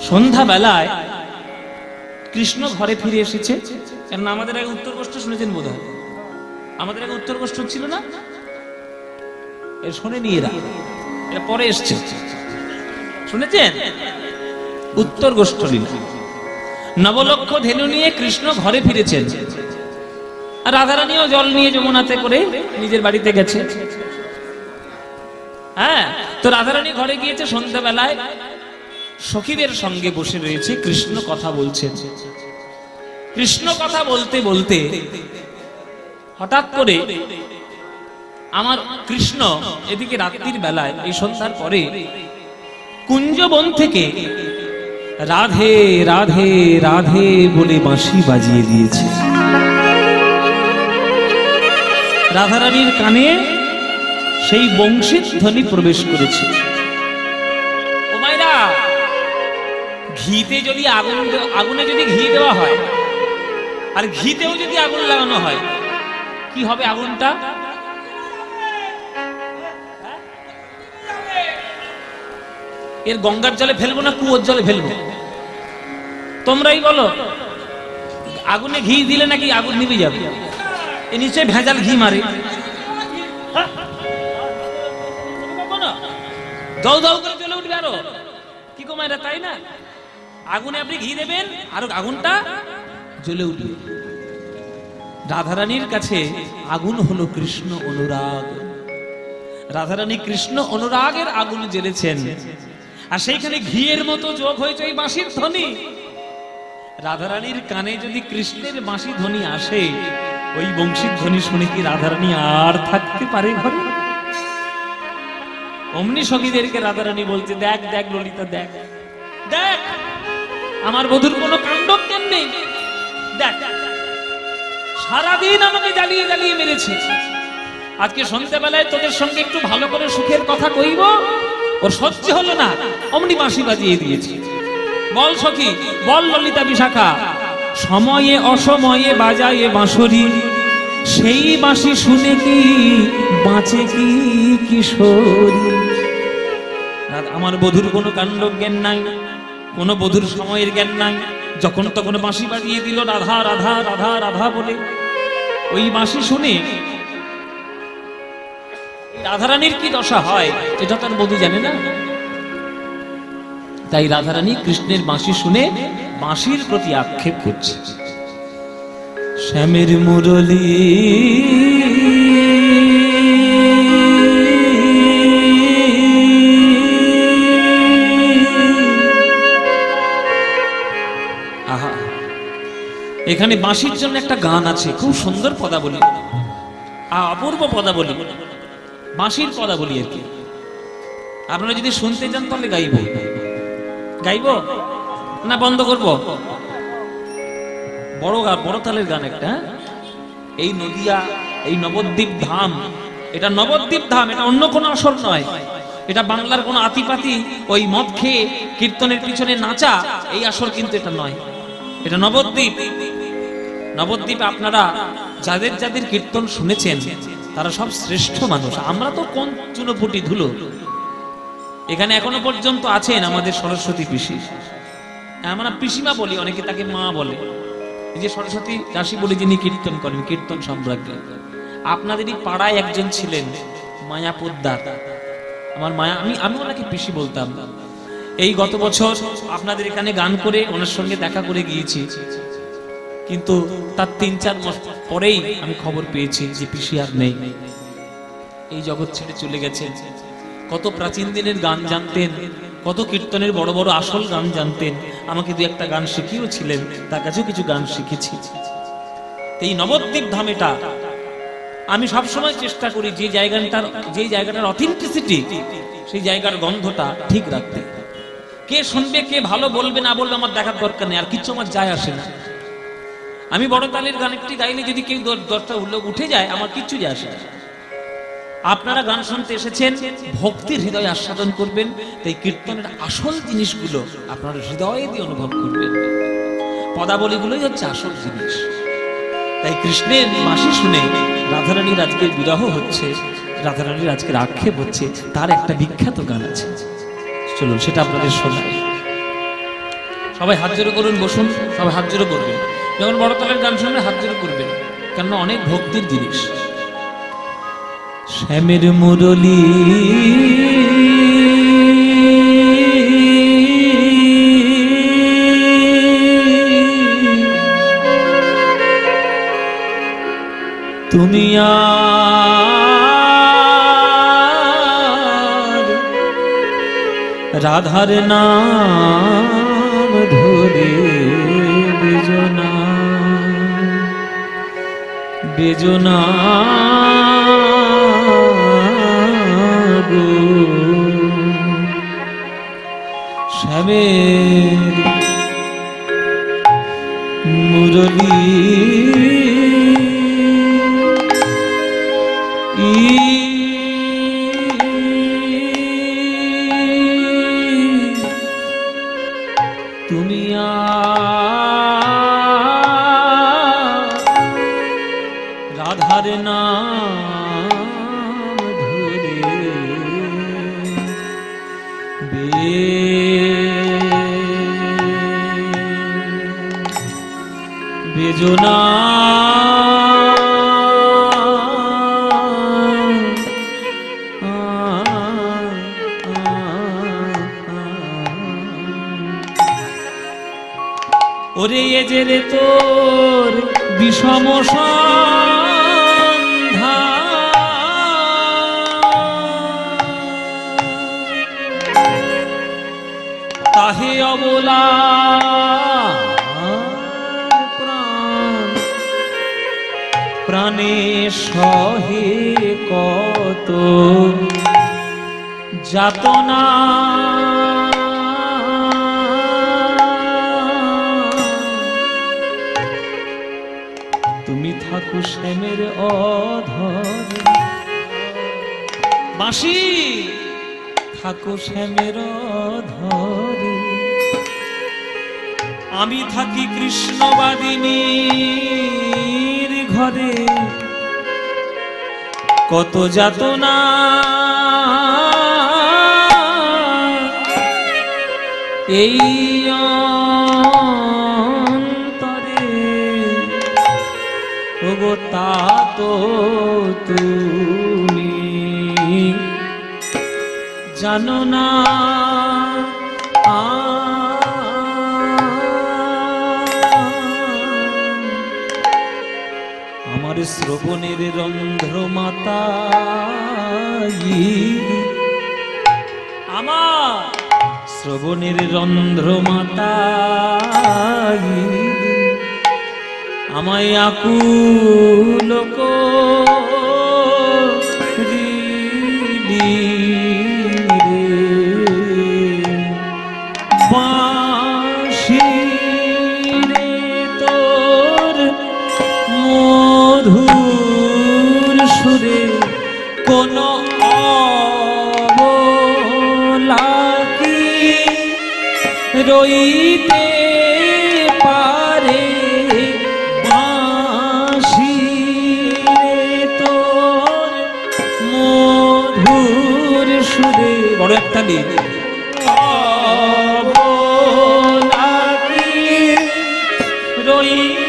সন্ধ্যা বেলায় কৃষ্ণ ঘরে ফিরে এসেছে। কেন আমাদের আগে উত্তর কষ্ট শুনেছেন বোধ হয়, আমাদের আগে উত্তর কষ্ট ছিল না, এর শোনেনি এরা, এটা পরে এসছে, শুনেছেন? উত্তর গোষ্ঠ লীলা। নবলক্ষ ধেনু নিয়ে কৃষ্ণ ঘরে ফিরেছেন, আর রাধারানীও জল নিয়ে যমুনাতে করে নিজের বাড়িতে গেছে। হ্যাঁ, তো রাধারানী ঘরে গিয়েছে সন্ধ্যাবেলায়, সখীদের সঙ্গে বসে রয়েছে, কৃষ্ণ কথা বলছেন। কৃষ্ণ কথা বলতে বলতে হঠাৎ করে আমার কৃষ্ণ এদিকে রাত্রির বেলায়, এই সন্ধ্যার পরে কুঞ্জবন থেকে রাধে রাধে রাধে বলে বাঁশি বাজিয়ে দিয়েছে। রাধারানীর কানে সেই বংশীর ধ্বনি প্রবেশ করেছে। ও মায়েরা, ঘিতে যদি আগুনে যদি ঘি দেওয়া হয়, আর ঘিতেও যদি আগুন লাগানো হয়, কি হবে আগুনটা? এর গঙ্গার জলে ফেলবো না কুয়োর জলে ফেলবো? তোমরাই বলো। আগুনে ঘি দিলে নাকি আগুন নিভে যাবে? এ নিশ্চয়ই ভেজাল ঘি মারে। দৌ দৌ করে জ্বলে উঠবে আরো, কি গো মায়েরা, তাই না? আগুনে আপনি ঘি দেবেন আর আগুনটা জ্বলে উঠবে। রাধারানীর কাছে আগুন হলো কৃষ্ণ অনুরাগ। রাধারানী কৃষ্ণ অনুরাগের আগুন জ্বেলেছেন, আর সেইখানে ঘিয়ের মতো যোগ হয়েছে ওই বাঁশির ধ্বনি। রাধারানীর কানে যদি কৃষ্ণের বাঁশি ধ্বনি আসে, ওই বংশীর ধ্বনি শুনে কি রাধারানী আর থাকতে পারে ঘরে? অমনি সখীদেরকে রাধারানী বলছে, দেখ দেখ ললিতা, দেখ দেখ, আমার বধূর কোনো কাণ্ড কেন নেই, দেখ সারাদিন আমাকে জ্বালিয়ে জ্বালিয়ে মেরেছে, আজকে সন্ধ্যাবেলায় তোদের সঙ্গে একটু ভালো করে সুখের কথা কইব, ওর সহ্য হলো না, অমনি বাঁশি বাজিয়ে দিয়েছে। বল সখী, বল ললিতা বিশাখা, সময়ে অসময়ে বাজায়ে বাঁশরি, সেই বাঁশি শুনে কি বাঁচে কি কিশোরী? আমার বধূর কোনো কাণ্ড জ্ঞান নাই, কোনো বধূর সময়ের জ্ঞান নাই, যখন তখন বাঁশি বাজিয়ে দিল রাধা রাধা রাধা রাধা বলে। ওই বাঁশি শুনে রাধারানীর কি দশা হয় এটা তার বধূ জানে না। তাই রাধারানী কৃষ্ণের বাঁশি শুনে বাঁশির প্রতি আক্ষেপ করছে। শ্যামের মুরলী আহা, এখানে বাঁশির জন্য একটা গান আছে, খুব সুন্দর পদাবলী, অপূর্ব পদাবলী, বাঁশির পদাবলী আর কি। আপনারা যদি শুনতে চান তাহলে গাইব, গাইব না বন্ধ করব? বড় গান, বড় তালের গান একটা। এই নদিয়া, এই নবদ্বীপ ধাম, এটা নবদ্বীপ ধাম, এটা অন্য কোনো আসর নয়, এটা বাংলার কোনো আতিপাতি ওই মদ খেয়ে কীর্তনের পিছনে নাচা এই আসর কিন্তু এটা নয়, এটা নবদ্বীপ। নবদ্বীপ আপনারা যাদের যাদের কীর্তন শুনেছেন তারা সব শ্রেষ্ঠ মানুষ। আমরা তো কোন চুনোপুটি ধুলো। এখানে এখনো পর্যন্ত আছেন আমাদের সরস্বতী পিসি, আমরা পিসিমা বলি, অনেকে তাকে মা বলে। এই যে সরস্বতী দাসী বলে যিনি কীর্তন করেন, কীর্তন সম্রাজ্ঞী, আপনাদেরই পাড়ায় একজন ছিলেন মায়া পোদ্দার, আমার মায়া, আমি ওনাকে পিসি বলতাম। এই গত বছর আপনাদের এখানে গান করে ওনার সঙ্গে দেখা করে গিয়েছি, কিন্তু তার 3-4 মাস পরেই আমি খবর পেয়েছি যে পিসি আর নেই, এই জগৎ ছেড়ে চলে গেছেন। কত প্রাচীন দিনের গান জানতেন, কত কীর্তনের বড় বড় আসল গান জানতেন, আমাকে 2-1টা গান শিখিয়েও ছিলেন, তার কাছেও কিছু গান শিখেছি। এই নবদ্বীপ ধামেটা আমি সবসময় চেষ্টা করি যে জায়গাটার অথেন্টিসিটি, সেই জায়গার গন্ধটা ঠিক রাখতে। কে শুনবে, কে ভালো বলবে না বলবে আমার দেখার দরকার নেই, আর কিচ্ছু আমার যায় আসে না। আমি বড় তালের গান একটি গাইলে যদি কেউ 10টা লোক উঠে যায়, আমার কিচ্ছু যায় আসে না। আপনারা গান শুনতে এসেছেন, ভক্তির হৃদয় আস্বাদন করবেন, তাই কীর্তনের আসল জিনিসগুলো আপনারা হৃদয়ে দিয়ে অনুভব করবেন। পদাবলীগুলোই হচ্ছে আসল জিনিস। তাই কৃষ্ণের বাঁশি শুনে রাধারানীর আজকের বিরহ হচ্ছে, রাধারানীর আজকের আক্ষেপ হচ্ছে, তার একটা বিখ্যাত গান আছে, চলুন সেটা আপনাদের শোনাই। সবাই হাত জোড়ো করুন, বসুন, সবাই হাত জোড়ো করবেন। যখন বড় তালের গান শুনবেন হাত জোড়ো করবেন, কেননা অনেক ভক্তির জিনিস। শ্যামের মুরলী তুমি আর রাধার নাম ধরে বেজনা বেজনা গো শ্যামের মুরলী তুমি রাধার নাম ধরে বেজনা ওরে এ যে রে তোর বিষম সন্ধ্যা তাহে অবলা প্রাণে সহে কত যাতনা তুমি থাকো শ্যামের অধরে বাঁশি থাকো শ্যামের অধরে আমি থাকি কৃষ্ণবাদিনীর ঘরে কত যাতনা এই অন্তরে ওগো তা তো তুমি জানো না আমার শ্রবণের রন্ধ্র মাতা আমার শ্রবণের রন্ধ্র মাতা আমায় আকুল করিলি বাঁশি রে তোর মধুর সুরে কোন অবলা কি রইতে পারে বাঁশি রে তোর মধুর সুরে বড় একটা লি অবলা কি রইতে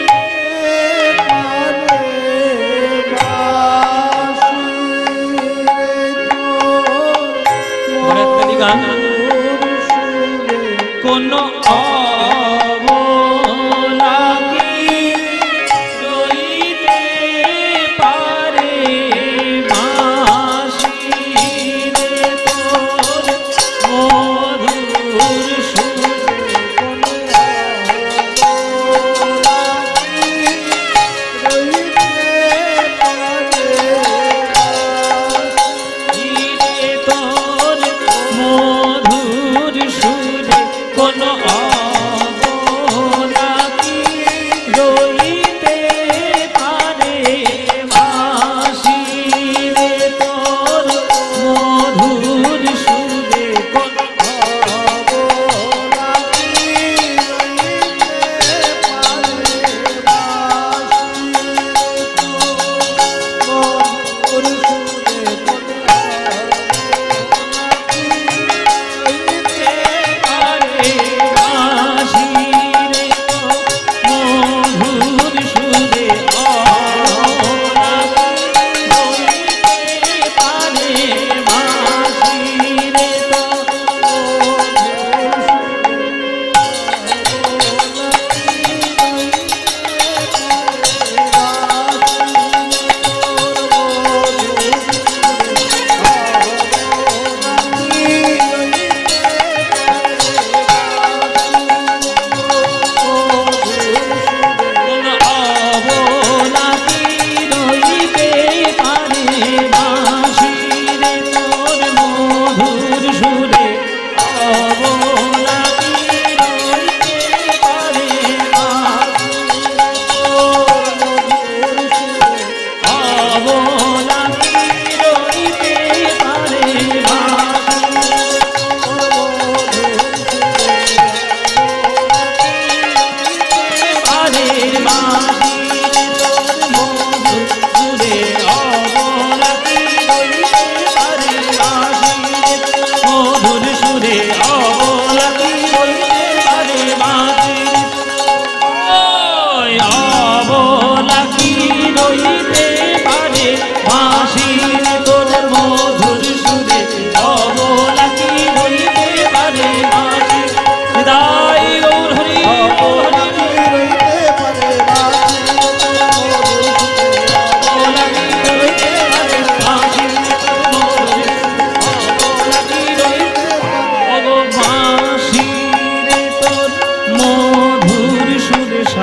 কোন অবলা কি রইতে পারে বাঁশি রে তোর মধুর সুরে কোন অবলা কি রইতে পারে বাঁশি রে তোর মধুর সুরে কোন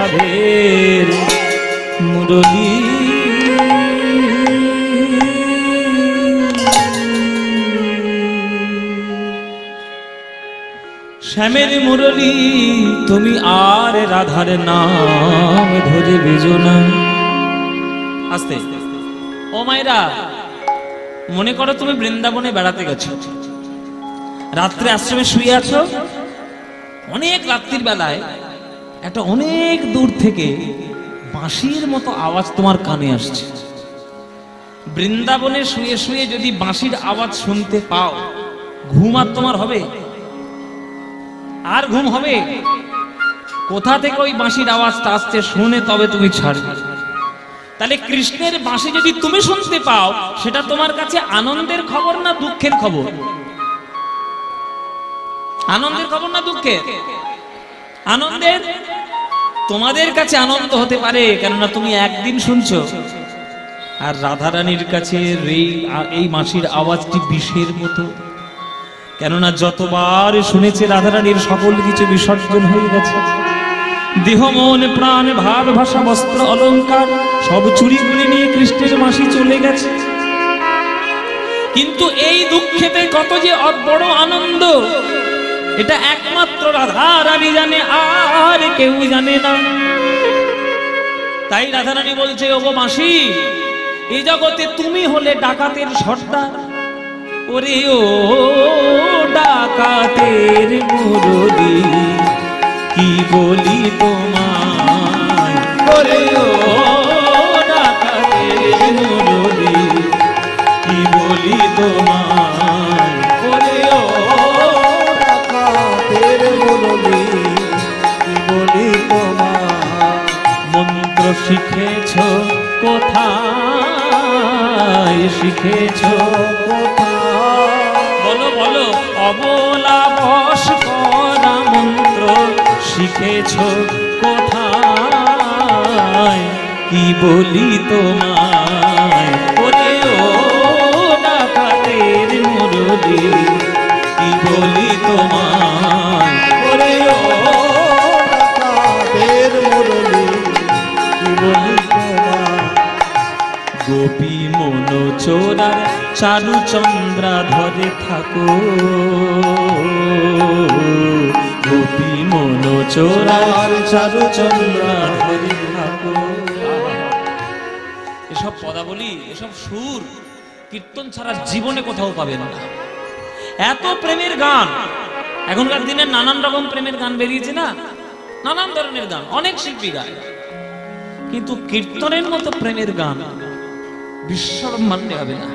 শ্যামের মুরলী শ্যামের মুরলী তুমি আর রাধার নাম ধরে বেজো না। আস্তে ও মায়েরা, মনে করো তুমি বৃন্দাবনে বেড়াতে গেছো, রাত্রে আশ্রমে শুয়ে আছো, অনেক রাত্রির বেলায় একটা অনেক দূর থেকে বাঁশির মতো আওয়াজ তোমার কানে আসছে। বৃন্দাবনে শুয়ে শুয়ে যদি বাঁশির আওয়াজ শুনতে পাও, ঘুম আর তোমার হবে? আর ঘুম হবে? কোথা থেকে ওই বাঁশির আওয়াজটা আসছে শুনে তবে তুমি ছাড়বে। তাহলে কৃষ্ণের বাঁশি যদি তুমি শুনতে পাও, সেটা তোমার কাছে আনন্দের খবর না দুঃখের খবর? আনন্দের খবর না দুঃখের? আনন্দের। তোমাদের কাছে আনন্দ হতে পারে, কেননা তুমি একদিন শুনছো, আর রাধারানীর কাছে এই বাঁশির আওয়াজটি বিষের মতো, কেননা যতবার শুনেছে রাধারানীর সকল কিছু বিসর্জন হয়ে গেছে। দেহ মন প্রাণ ভাব ভাষা বস্ত্র অলংকার সব চুরি করে নিয়ে কৃষ্ণের বাঁশি চলে গেছে। কিন্তু এই দুঃখেতে কত যে বড় আনন্দ, এটা একমাত্র রাধারানী জানে, আর কেউ জানে না। তাই রাধারানী বলছে, ওগো বাঁশি, এই জগতে তুমি হলে ডাকাতের সর্দার। ওরে ও ডাকাতের মুরলী কি বলি তোমায়, ওরে ও ডাকাতের মুরলী কি বলি তোমায়, ওরে ও ডাকাতের মুরলী কি বলি তোমায়। মন্ত্র শিখেছ কোথায়, শিখেছ কোথায়? বলো বলো। অবলা বশ করা মন্ত্র শিখেছ কোথায়, কি বলি তোমায়, ওরে ও ডাকাতের মুরলী কি বলি তোমায়, ওরে ও ডাকাতের মুরলী কি বলি তোমায়। গোপী মন চোরার চারু চন্দ্রা ধরে থাকো, গোপী মন চোরার চারু চন্দ্রা ধরে থাকো। এসব পদাবলী, এসব সুর কীর্তন ছাড়া জীবনে কোথাও পাবেন না। এত প্রেমের গান, এখনকার দিনে নানান রকম প্রেমের গান বেরিয়েছে না, নানান ধরনের গান অনেক শিল্পী গায়, কিন্তু কীর্তনের মতো প্রেমের গান বিশ্বব্রহ্মাণ্ডে হবে না।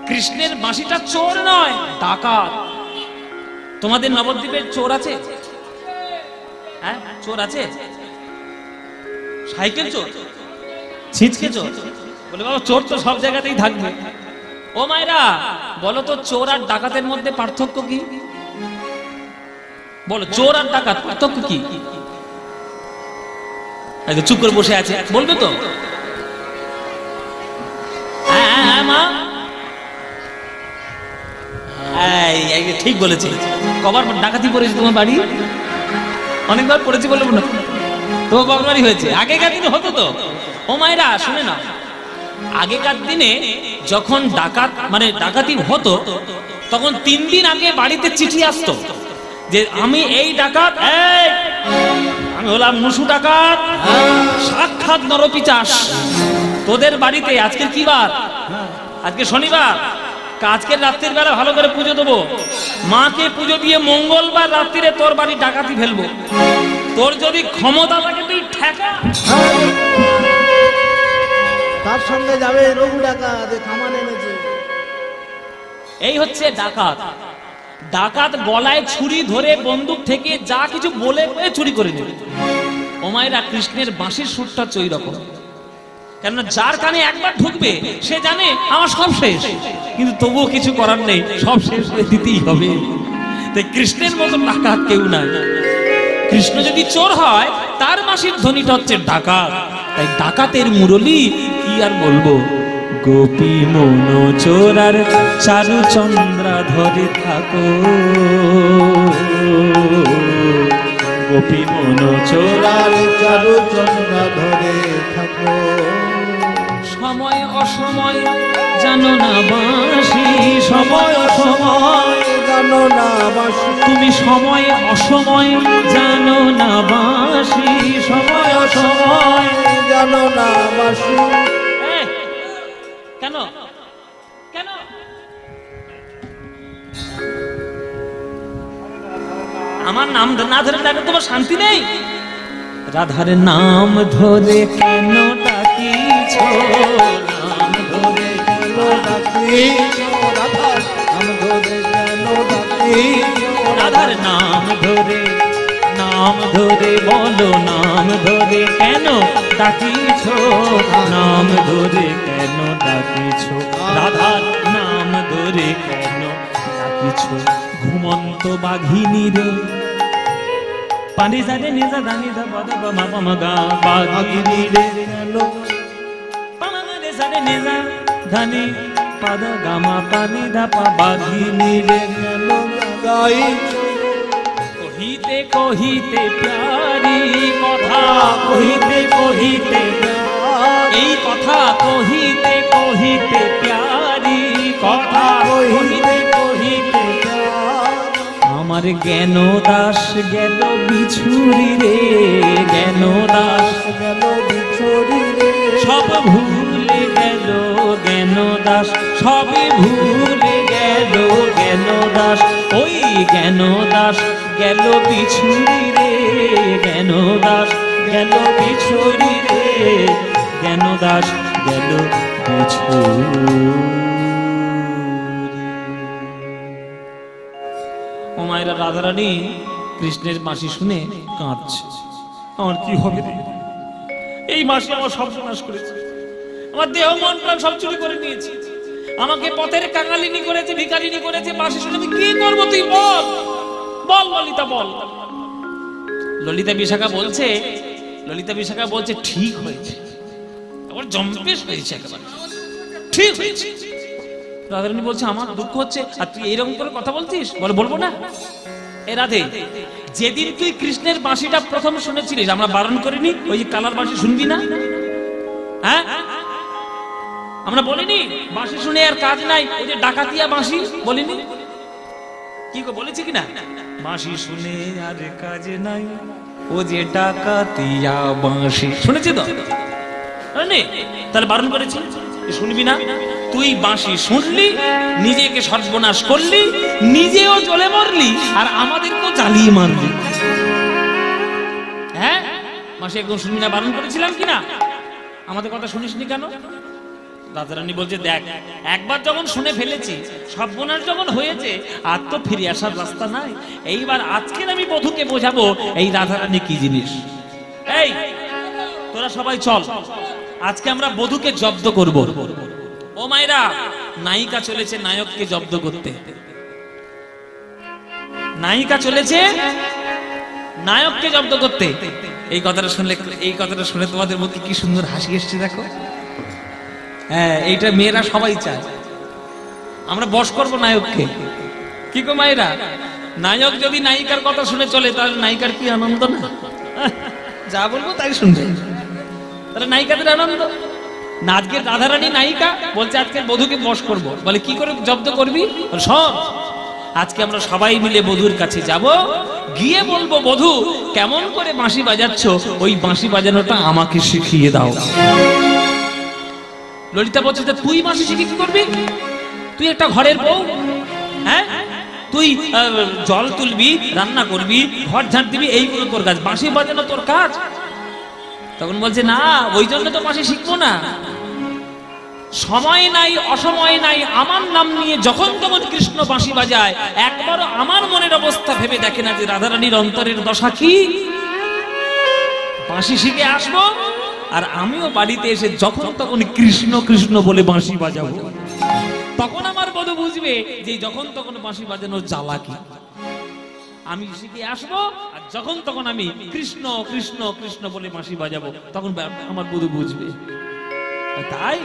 কৃষ্ণের বাঁশিটা চোর নয়, ডাকাত। তোমাদের নবদ্বীপের চোর আছে? হ্যাঁ, চোর আছে? সাইকেল চোর, ছিঁচকে চোর? বলে বাবা চোর তো সব জায়গাতেই থাকবে। ও মায়েরা, বলো তো চোর আর ডাকাতের মধ্যে পার্থক্য কি? বলো, চোর আর ডাকাত পার্থক্য কি? চুপ করে বসে আছে, বলবে তো? মা ঠিক বলেছি। কবার ডাকাতি পড়েছি তোমার বাড়ি? অনেকবার পড়েছি বলবো না, তোমার বাবার বাড়ি হয়েছে। আগেকার দিনে হতো তো। ও মায়েরা শুনে না, আগেকার দিনে যখন ডাকাতি হতো, তখন 3 দিন আগে বাড়িতে চিঠি আসতো যে আমি এই ডাকাত, আমি হলাম মুসু ডাকাত, সাক্ষাৎ নরপিচাস, তোদের বাড়িতে আজকে কি বার? আজকে শনিবার, আজকের রাত্রির বেলা ভালো করে পুজো দেবো, মাকে পুজো দিয়ে মঙ্গলবার রাত্রিরে তোর বাড়ি ডাকাতি ফেলবো। তোর যদি ক্ষমতা থাকে তুই ঠেকা। তার সঙ্গে যাবে রঘু ডাকাত, কামান এনেছে। এই হচ্ছে ডাকাত। ডাকাত গলায় ছুরি ধরে বন্দুক থেকে যা কিছু বলে চুরি করে নেবে। ও মায়েরা, কৃষ্ণের বাঁশির সুরটা ওই রকম, কেননা যার কানে একবার ঢুকবে সে জানে আমার সব শেষ, কিন্তু তবুও কিছু করার নেই, সব শেষ হয়ে দিতেই হবে। তাই কৃষ্ণের মতো ডাকাত কেউ নাই। কৃষ্ণ যদি চোর হয়, তার বাঁশির ধ্বনিটা হচ্ছে ডাকাত। তাই ডাকাতের মুরলী কি আর বলবো। গোপী মন চোরার চারু চন্দ্রা ধরে থাকো, গোপী মন চোরার চারু চন্দ্রা ধরে থাকো। সময় অসময় জানো না বাঁশি, সময় অসময় জানো না বাঁশি, তুমি সময় অসময় জানো না বাঁশি, সময় অসময় জানো না বাঁশি। কেন কেন আমার নাম না ধরে ডাকে তোমার শান্তি নেই? রাধার নাম ধরে কেন ডাকিছ, নাম ধরে কেন ডাকিছ রাধা, নাম ধরে কেন ডাকিছ রাধার নাম ধরে বলো, নাম ধরে কেন ডাকিছ, নাম ধরে কেন ডাকিছ, রাধার নাম ধরে কেন ডাকিছ। ঘুমন্ত বাঘিনী রে পানি জানে নিজা দানি দা বাদা বামা বামা গা, বাঘিনী রে কেন পানি জানে নিজা ধানি পাদা গামা পানি দা পা, বাঘিনী রে কেন গাইছ কহিতে কহিতে প্যারি কথা, কহিতে কহিতে এই কথা, কহিতে কহিতে প্যারি কথা, কহিতে কহিতে আমার জ্ঞান দাস গেল বিছুরি রে, জ্ঞান দাস গেল বিছড়ি রে, সব ভুলে গেল জ্ঞান দাস, সবই ভুলে গেল জ্ঞান দাস, ওই জ্ঞান দাস গেল বিছুরি রে, জ্ঞান দাস গেল বিছুরি রে, জ্ঞান দাস গেল বিছুরি। ও মায়েরা, রাধারানী কৃষ্ণের বাঁশি শুনে কাঁদছে। আমার কি হবে রে, এই মাসে আমার সব সর্বনাশ করেছে, আমার দেহ মন প্রাণ সব চুরি করে নিয়েছে, আমাকে পথের কাঙালিনী করেছে, ভিখারিনী করেছে, বাঁশি শুনে আমি কি করবো তুই বল, বল ললিতা বল। ললিতা বিশাখা বলছে, ললিতা বিশাখা বলছে ঠিক হয়েছে, আবার জম্পেশ হয়েছে, একেবারে ঠিক হয়েছে। রাধারানী বলছে আমার দুঃখ হচ্ছে আর তুই এইরকম করে কথা বলছিস, বলে বলবো না। এ রাধে, যেদিন তুই কৃষ্ণের বাঁশিটা প্রথম শুনেছিলিস আমরা বারণ করিনি ওই যে কালার বাঁশি শুনবি না, হ্যাঁ আমরা বলিনি বাঁশি শুনে আর কাজ নাই, ওই যে ডাকাতিয়া বাঁশি বলিনি, কি বলেছি কিনা, বাঁশি শুনে আর কাজ নাই ও যে ডাকাতিয়া বাঁশি, শুনেছি তো? তাহলে বারণ করেছি শুনবি না, তুই বাঁশি শুনলি, নিজেকে সর্বনাশ করলি, নিজেও জ্বলে মরলি আর আমাদেরকেও জ্বালিয়ে মারলি। হ্যাঁ বাঁশি একদম শুনবি না, বারণ করেছিলাম কিনা? আমাদের কথা শুনিসনি কেন? রাধারানী বলছে দেখ, একবার যখন শুনে ফেলেছি, সর্বনাশ যখন হয়েছে, আর তো ফিরে আসার রাস্তা নাই। এইবার আজকের আমি বধূকে বোঝাবো এই রাধারানী কি জিনিস। এই তোরা সবাই চল, আজকে আমরা বধূকে জব্দ করব। ও মায়েরা, নায়িকা চলেছে নায়ককে জব্দ করতে, নায়িকা চলেছে নায়ককে জব্দ করতে। এই কথাটা শুনলে তোমাদের মুখে কি সুন্দর হাসি এসছে দেখো। হ্যাঁ, এইটা মেয়েরা সবাই চায়, আমরা বশ করবো নায়ককে। কি গো মায়েরা, নায়ক যদি নায়িকার কথা শুনে চলে তাহলে নায়িকার কি আনন্দ না? যা বলবো তাই শুনবে, তাহলে নায়িকাদের আনন্দ না। আজকে রাধারানী নায়িকা বলছে আজকে বধূকে বশ করব, বলে কি করে জব্দ করবি? শোন, আজকে আমরা সবাই মিলে বধূর কাছে যাব, গিয়ে বলবো বধূ কেমন করে বাঁশি বাজাচ্ছ, ওই বাঁশি বাজানোটা আমাকে শিখিয়ে দাও। ললিতা বলছে তুই বাঁশি শিখে কি করবি? তুই একটা ঘরের বউ, হ্যাঁ তুই জল তুলবি, রান্না করবি, ঘর ঝাঁট দিবি, এইগুলো তোর কাজ, বাঁশি বাজানো তোর কাজ? তখন বলছে না, ওই জন্য তো বাঁশি শিখবো না, সময় নাই অসময় নাই, আমার নাম নিয়ে যখন তখন কৃষ্ণ বাঁশি বাজায়, একবারও আমার মনের অবস্থা ভেবে দেখে না যে রাধারানীর অন্তরের দশা কি। বাঁশি শিখে আসবো আর আমিও বাড়িতে এসে যখন তখন কৃষ্ণ কৃষ্ণ বলে বাঁশি বাজাবো, তখন আমার বধূ বুঝবে যে যখন তখন বাঁশি বাজানোর জ্বালা কি। আমি শিখে আসবো আর যখন তখন আমি কৃষ্ণ কৃষ্ণ কৃষ্ণ বলে বাঁশি বাজাবো, তখন আমার বধূ বুঝবে। তাই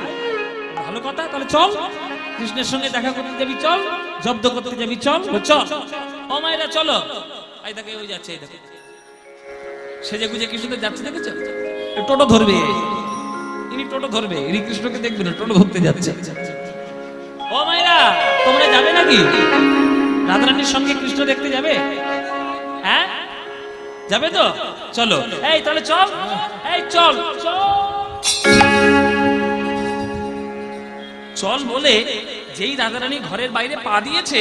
ভালো কথা, তাহলে চল কৃষ্ণের সঙ্গে দেখা করতে যাবি, চল জব্দ করতে যাবি, চল চল। ও মায়েরা চলো, এই দেখে ওই যাচ্ছে, এই দেখো সেজে গুজে কৃষ্ণদের যাচ্ছে দেখেছো? টোটো ধরবে, ইনি টোটো ধরবে, ইনি কৃষ্ণকে দেখবে না, টোটো ধরতে যাচ্ছে। ও মায়েরা, তোমরা যাবে নাকি রাধারানীর সঙ্গে কৃষ্ণ দেখতে যাবে? হ্যাঁ যাবে তো? চলো, এই তাহলে চল, এই চল চল চল বলে যেই রাধারানী ঘরের বাইরে পা দিয়েছে,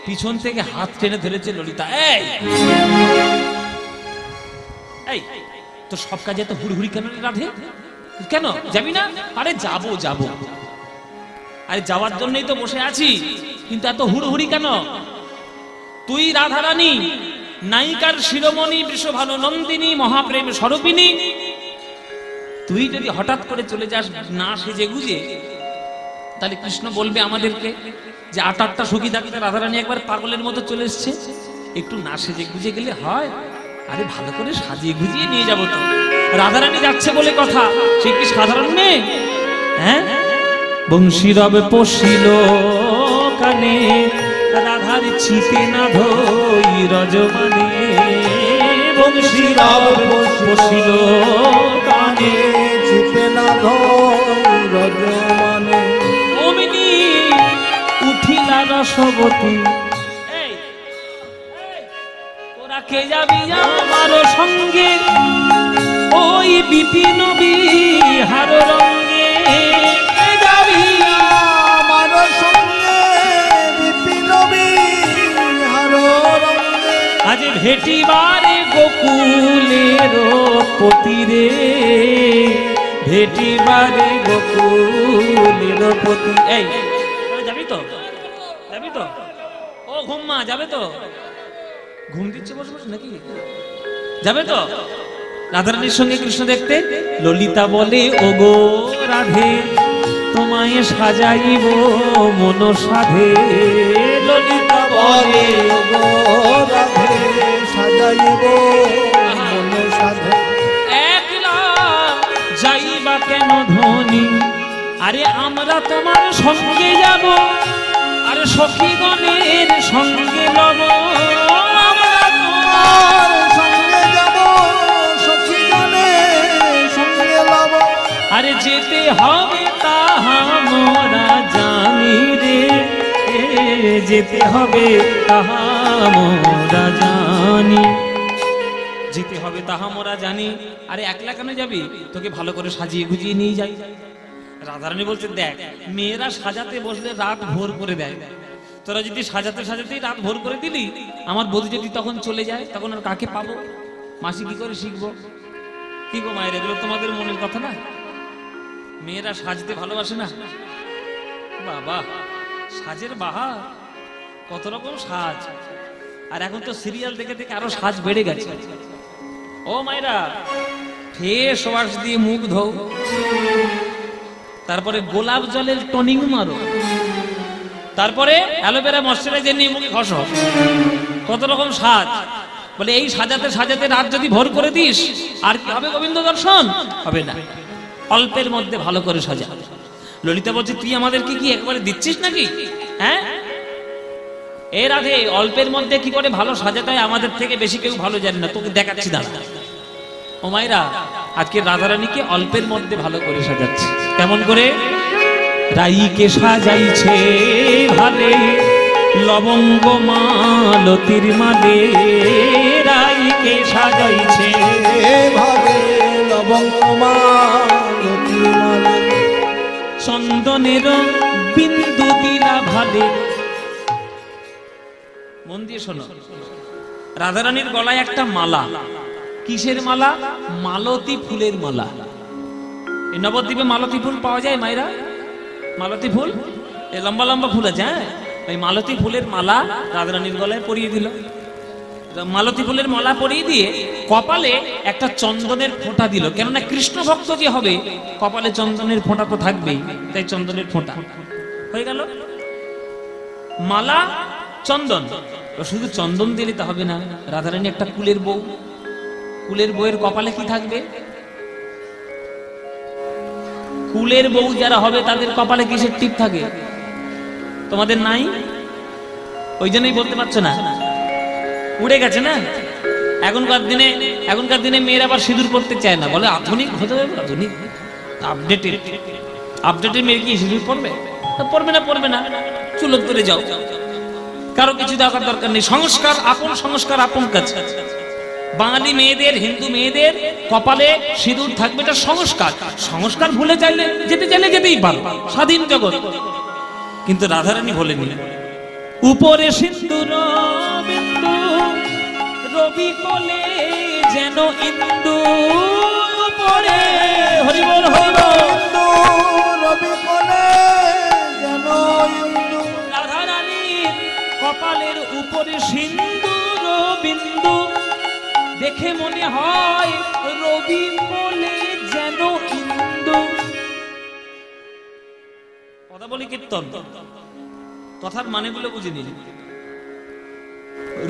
পিছন থেকে হাত টেনে ধরেছে ললিতা। এই এই তো সব কাজে তো হুড়হুড়ি কেন রে রাধে? কেন যাবি না? আরে যাবো যাবো, আরে যাওয়ার জন্যই তো বসে আছি, কিন্তু এত হুড়হুড়ি কেন? তুই রাধারানী, নায়িকার শিরোমণি, বৃষভানু নন্দিনী, মহাপ্রেম স্বরূপিণী, তুই যদি হঠাৎ করে চলে যাস না সেজে গুজে, তাহলে কৃষ্ণ বলবে আমাদেরকে যে 8-8টা সখী থাকতে রাধারানী একবার পাগলের মতো চলে এসছে, একটু না সেজে গুজে গেলে হয়? আরে ভালো করে সাজিয়ে গুজিয়ে নিয়ে যাবো তো। রাধারানী যাচ্ছে বলে কথা, সে কি সাধারণ মেয়ে? হ্যাঁ, বংশীরব পশিল কানে, রাধার চিতে না ধই রজমানে। বংশীরব পশিল কানে, চিতে না ধই রজমানে। অমিনি উঠিলা রসবতী। এই তোরা কে যাবি আমার সঙ্গে ওই বিপিন বিহার রঙ্গে? কে যাবি আমার সঙ্গে বিপিন বিহার রঙ্গে? আজ ভেটিবারে গোকুলের পতি রে, ভেটিবারে গোকুলের পতি। এই যাবি তো? যাবি তো? ও ঘুম্মা, যাবে তো? ঘুম দিচ্ছে বসে বসে নাকি? যাবে তো রাধারানীর সঙ্গে কৃষ্ণ দেখতে? ললিতা বলে, ওগো রাধে, তোমায় সাজাইব মন সাধে। ললিতা বলে, ওগো রাধে, সাজাইব মন সাধে। একলা যাইবা কেন ধনী? আরে আমরা তোমার সঙ্গে যাব, আরে সখীগণের সঙ্গে লব। আমরা তোমার সঙ্গে যাব, সখীগণের সঙ্গে লব। আরে যেতে হবে তাহা মোরা জানি রে, যেতে হবে তাহা মোরা জানি, যেতে হবে তাহা মোরা জানি। আরে একলা কেন যাবি? তোকে ভালো করে সাজিয়ে গুজিয়ে নিয়ে যাই। রাধারানী বলছে, দেখ মেয়েরা সাজাতে বসলে রাত ভোর করে দেয়, তোরা যদি সাজাতে সাজাতেই রাত ভোর করে দিলি, আমার বধূ যদি তখন চলে যায়, তখন আর কাকে পাবো? মাসি কি করে শিখবো? কি গো মায়ের, এগুলো তোমাদের মনের কথা না? মেয়েরা সাজতে ভালোবাসে না? বাবা, সাজের বাহার, কত রকম সাজ। আর এখন তো সিরিয়াল দেখে দেখে আরো সাজ বেড়ে গেছে। ও মায়েরা, ফেস ওয়াশ দিয়ে মুখ ধো, তারপরে গোলাপ জলের টনিং মারো, তারপরে অ্যালোভেরা ময়শ্চারাইজার নিয়ে মুখে ঘষো। কত রকম সাজ। বলে এই সাজাতে সাজাতে রাত যদি ভোর করে দিস, আর কি হবে গোবিন্দ দর্শন? হবে না। অল্পের মধ্যে ভালো করে সাজা। ললিতা বলছে, তুই আমাদেরকে কি একবারে দিচ্ছিস নাকি? হ্যাঁ, এ রাধে, অল্পের মধ্যে কি করে ভালো সাজাতে হয় আমাদের থেকে বেশি কেউ ভালো জানে না, তোকে দেখাচ্ছি দাঁড়া। ও মায়েরা, আজকে রাধারানীকে অল্পের মধ্যে ভালো করে সাজাচ্ছে। কেমন করে? রাইকে সাজাইছে ভালে, লবঙ্গ মালতির মালে। রাইকে সাজাইছে ভাবে লবঙ্গ মালতির মালে। চন্দনের বিন্দু দিলা ভালে। মন দিয়ে শোনো, রাধারানীর গলায় একটা মালা। কিসের মালা? মালতী ফুলের মালা। এই নবদ্বীপে মালতী ফুল পাওয়া যায় মায়েরা? মালতী ফুল, এই লম্বা লম্বা ফুল আছে। হ্যাঁ, এই মালতী ফুলের মালা রাধারানীর গলায় পরিয়ে দিল। মালতী ফুলের মালা পরিয়ে দিয়ে কপালে একটা চন্দনের ফোঁটা দিল। কেননা কৃষ্ণ ভক্ত যে হবে, কপালে চন্দনের ফোঁটা তো থাকবেই, তাই চন্দনের ফোঁটা হয়ে গেল। মালা, চন্দন। শুধু চন্দন দিলে তো হবে না, রাধারানী একটা কুলের বউ। কুলের বউয়ের কপালে কি থাকবে? কুলের বউ যারা হবে তাদের কপালে কিসের টিপ থাকে? তোমাদের নাই? ওই জন্যই বলতে পারছো না, উড়ে গেছে না? এখনকার দিনে মেয়েরা আবার সিঁদুর পরতে চায় না, বলে আধুনিক হতে হবে, আধুনিক আপডেটের মেয়ে কি সিঁদুর পরবে না, চুলোর ধরে যাও, কারো কিছু দেখার দরকার নেই। সংস্কার আপন কাছে। বাঙালি মেয়েদের, হিন্দু মেয়েদের কপালে সিঁদুর থাকবে, এটা সংস্কার ভুলে যেতে চাইলে যেতেই পারো, স্বাধীন জগৎ। কিন্তু রাধারানী বলেনি, উপরে সিন্দুর বিন্দু রবি কোলে যেন ইন্দু, উপরে হরি বল রবি কোলে যেন ইন্দু। রাধারানীর কপালের উপরে সিন্দুর বিন্দু, দেখে মনে হয় রবি কোলে যেন ইন্দু। কথা বলি কীর্তন, কথার মানেগুলো বুঝিনি।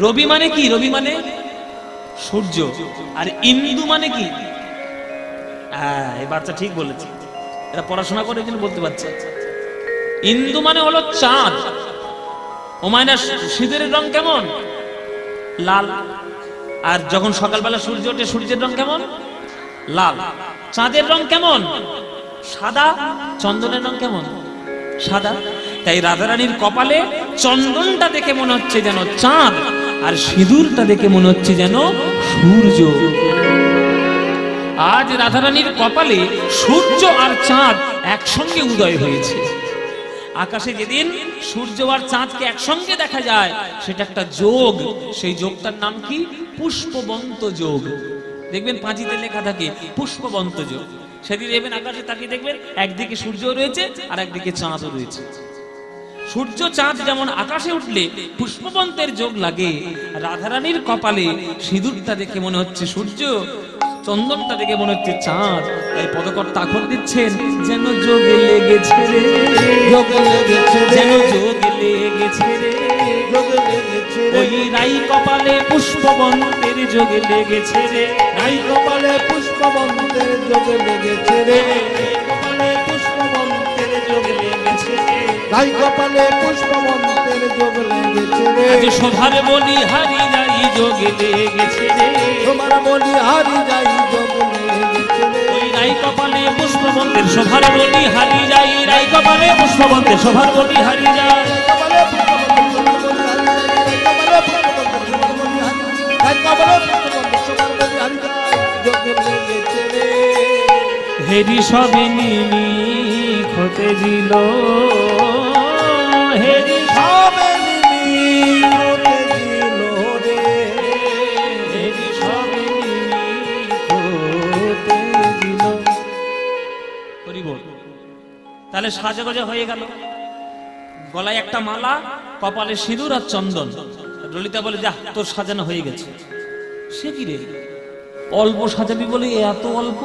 রবি মানে কি? রবি মানে সূর্য, আর ইন্দু মানে কি? এই বাচ্চা ঠিক বলেছে, এরা পড়াশোনা করে কিন্তু বলতে পারছে। ইন্দু মানে হলো চাঁদ। ও মাইনা সিঁদুরের রং কেমন? লাল। আর যখন সকালবেলা সূর্য ওঠে, সূর্যের রং কেমন? লাল। চাঁদের রং কেমন? সাদা। চন্দনের রং কেমন? সাদা। তাই রাধারানীর কপালে চন্দনটা দেখে মনে হচ্ছে যেন চাঁদ, আর সিঁদুরটা দেখে মনে হচ্ছে যেন সূর্য। আজ রাধারানীর কপালে সূর্য আর চাঁদ একসঙ্গে উদয় হয়েছে। আকাশে যেদিন সূর্য আর চাঁদকে একসঙ্গে দেখা যায়, সেটা একটা যোগ। সেই যোগটার নাম কি? পুষ্পবন্ত যোগ। দেখবেন পাঁচিতে লেখা থাকে পুষ্পবন্ত যোগ। সেদিন দেখবেন আকাশে তাকিয়ে দেখবেন একদিকে সূর্য রয়েছে আর একদিকে চাঁদও রয়েছে। সূর্য চাঁদ যেমন আকাশে উঠলে পুষ্পবন্তের যোগ লাগে, রাধারানীর কপালে সিঁদুরটা দেখে মনে হচ্ছে সূর্য, চন্দনটা দেখে মনে হচ্ছে চাঁদ। তাই পদকর্তা আখর দিচ্ছেন, যেন যোগে লেগেছে রে, যেন যোগে লেগেছে রে, ওই রাই কপালে পুষ্পবন্তের যোগে লেগেছে রে, রাই কপালে পুষ্পবন্তের যোগে লেগেছে রে, কপালে পুষ্পবন্তের যোগে লেগেছে রে, রাই কপালে পুষ্পবন্তের যোগে লেগেছে রে। আজ শোভার বলি হারি যাই যোগে লেগেছে রে, তোমার বলি হারি যাই যোগে লেগেছে রে। ওই রাই কপালে পুষ্পবন্তের শোভার বলি হারি যাই, রাই কপালে পুষ্পবন্তের শোভার বলি হারি যাই, কপালে পুষ্পবন্তের যোগে লেগেছে রে। হেরি সবে নিমি খতে দিল, হেরি সবে নিমিতে দিল রে, হেরি সবে নিমি খতে দিল। হরি বল। তাহলে সাজগোজা হয়ে গেল, গলায় একটা মালা, কপালে সিঁদুর আর চন্দন। ললিতা বলে, যা তোর সাজানো হয়ে গেছে। সে কি রে, অল্প সাজাবি বলে এত অল্প?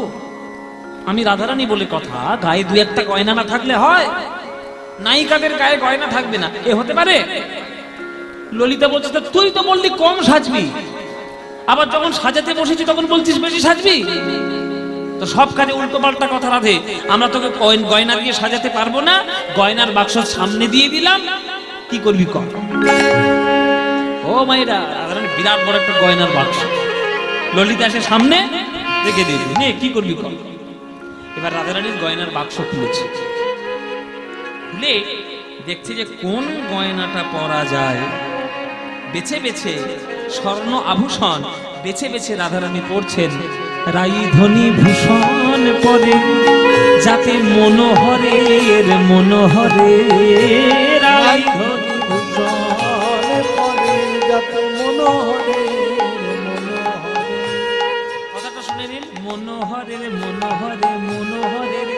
আমি রাধারানী বলে কথা, গায়ে দু একটা গয়না না থাকলে হয়? নায়িকাদের গায়ে গয়না থাকবে না, এ হতে পারে? ললিতা বলছে, তুই তো বললি কম সাজবি, আবার যখন সাজাতে বসেছি তখন বলছিস বেশি সাজবি। তো সব কাজে উল্টো পাল্টা কথা রাধে। আমরা তোকে গয়না দিয়ে সাজাতে পারবো না, গয়নার বাক্স সামনে দিয়ে দিলাম, কি করবি কর। ও মায়েরা, রাধারানী বিরাট বড় একটা গয়নার বাক্স ললিতা এসে সামনে রেখে দিয়ে দিল, নে কি করবি কর। এবার রাধারানীর গয়নার বাক্স খুলেছে, খুলে দেখছে যে কোন গয়নাটা পরা যায়। বেছে বেছে স্বর্ণ আভূষণ বেছে বেছে রাধারানী পরছেন। রাইধনী ভূষণ পরে যাতে মনোহরের মনোহরে, রাইধনী ভূষণ পরে যাতে মনোহরের মনোহরে। কথাটা শুনে নিন, মনোহরের মনোহরে মনোহরের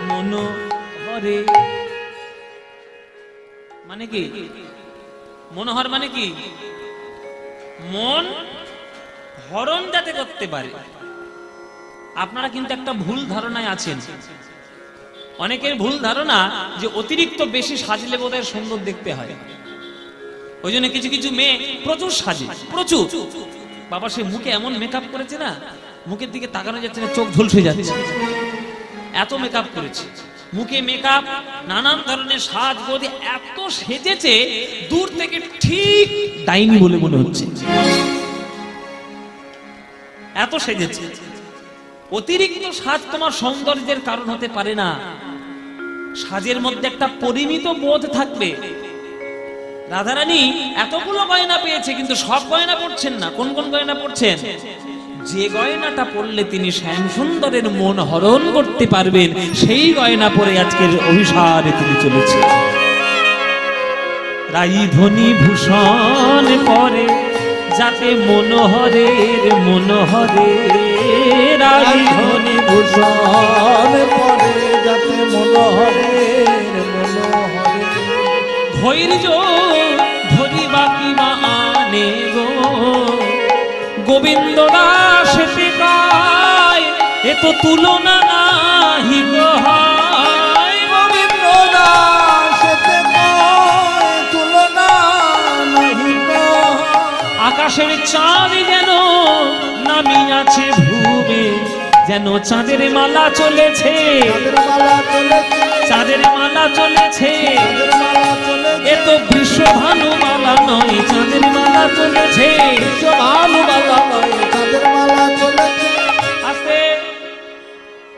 মনোহরে মানে কি? মনোহর মানে কি? মন হরণ যাতে করতে পারে। আপনারা কিন্তু একটা ভুল ধারণায় আছেন। অনেকের ভুল ধারণা যে অতিরিক্ত বেশি সাজলে বোধহয় সুন্দর দেখতে হয়। ওই জন্য কিছু কিছু মেয়ে প্রচুর সাজে, প্রচুর। বাবা সে মুখে এমন মেকআপ করেছে না, মুখের দিকে তাকানো যাচ্ছে না, চোখ ঝলসে যাচ্ছে, এত মেকআপ করেছে। মুখে মেকআপ, নানান ধরনের সাজগোজ, এত সেজেছে দূর থেকে ঠিক ডাইনি বলে মনে হচ্ছে। এত সেজেছে। অতিরিক্ত সাজ তোমার সৌন্দর্যের কারণ হতে পারে না, সাজের মধ্যে একটা পরিমিত বোধ থাকবে। রাধারানী এতগুলো গয়না পেয়েছে, কিন্তু সব গয়না পড়ছেন না। কোন কোন গয়না পড়ছেন? যে গয়নাটা পড়লে তিনি শ্যাম সুন্দরের মন হরণ করতে পারবেন, সেই গয়না পরে আজকের অভিসারে তিনি চলেছে। রাইধনী ভূষণ পরে যাতে মনোহরের মনোহরে, রাইধনী ভূষণ পরে যাতে মনোহরের মনোহরে, ধৈর্য ধরিবা কিবা আনে গো, গোবিন্দ দাস গায় এ তো তুলনা নাহি গো হয়। গোবিন্দ দাস তুলনা নাহি গো। আকাশের চাঁদ যেন নামিয়াছে ভূমে, যেন চাঁদের মালা চলেছে, চাঁদের মালা চলেছে, চাঁদের মালা চলেছে। চাঁদের মালা চলেছে, এ তো বিশ্বভানু মালা নয়, চাঁদের মালা চলেছে। বিশ্বভানু মালা নয়, চাঁদের মালা চলেছে। আস্তে।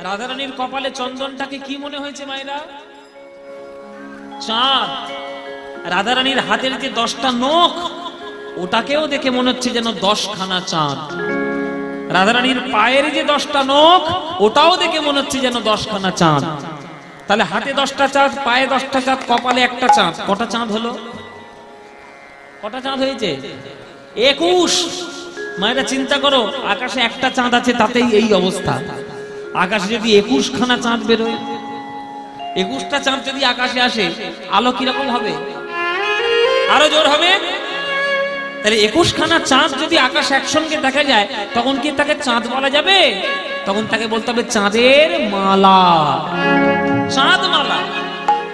রাধারানীর কপালে চন্দনটাকে কি মনে হয়েছে মায়েরা? চাঁদ। রাধারানীর হাতের যে 10টা নখ, ওটাকেও দেখে মনে হচ্ছে যেন 10খানা চাঁদ। রাধারানীর পায়ের যে 10টা নখ, ওটাও দেখে মনে হচ্ছে যেন 10খানা চাঁদ। তাহলে হাতে 10টা চাঁদ, পায়ে 10টা চাঁদ, কপালে একটা চাঁদ। কটা চাঁদ হলো? কটা চাঁদ হয়েছে? 21। মায়েরা চিন্তা করো, আকাশে একটা চাঁদ আছে, তাতেই এই অবস্থা। আকাশে যদি 21খানা চাঁদ বেরোয়, 21টা চাঁদ যদি আকাশে আসে, আলো কিরকম হবে? আরো জোর হবে। তাহলে 21খানা চাঁদ যদি আকাশ একসঙ্গে দেখা যায়, তখন কি তাকে চাঁদ বলা যাবে? তখন তাকে বলতে হবে চাঁদের মালা, চাঁদ মালা।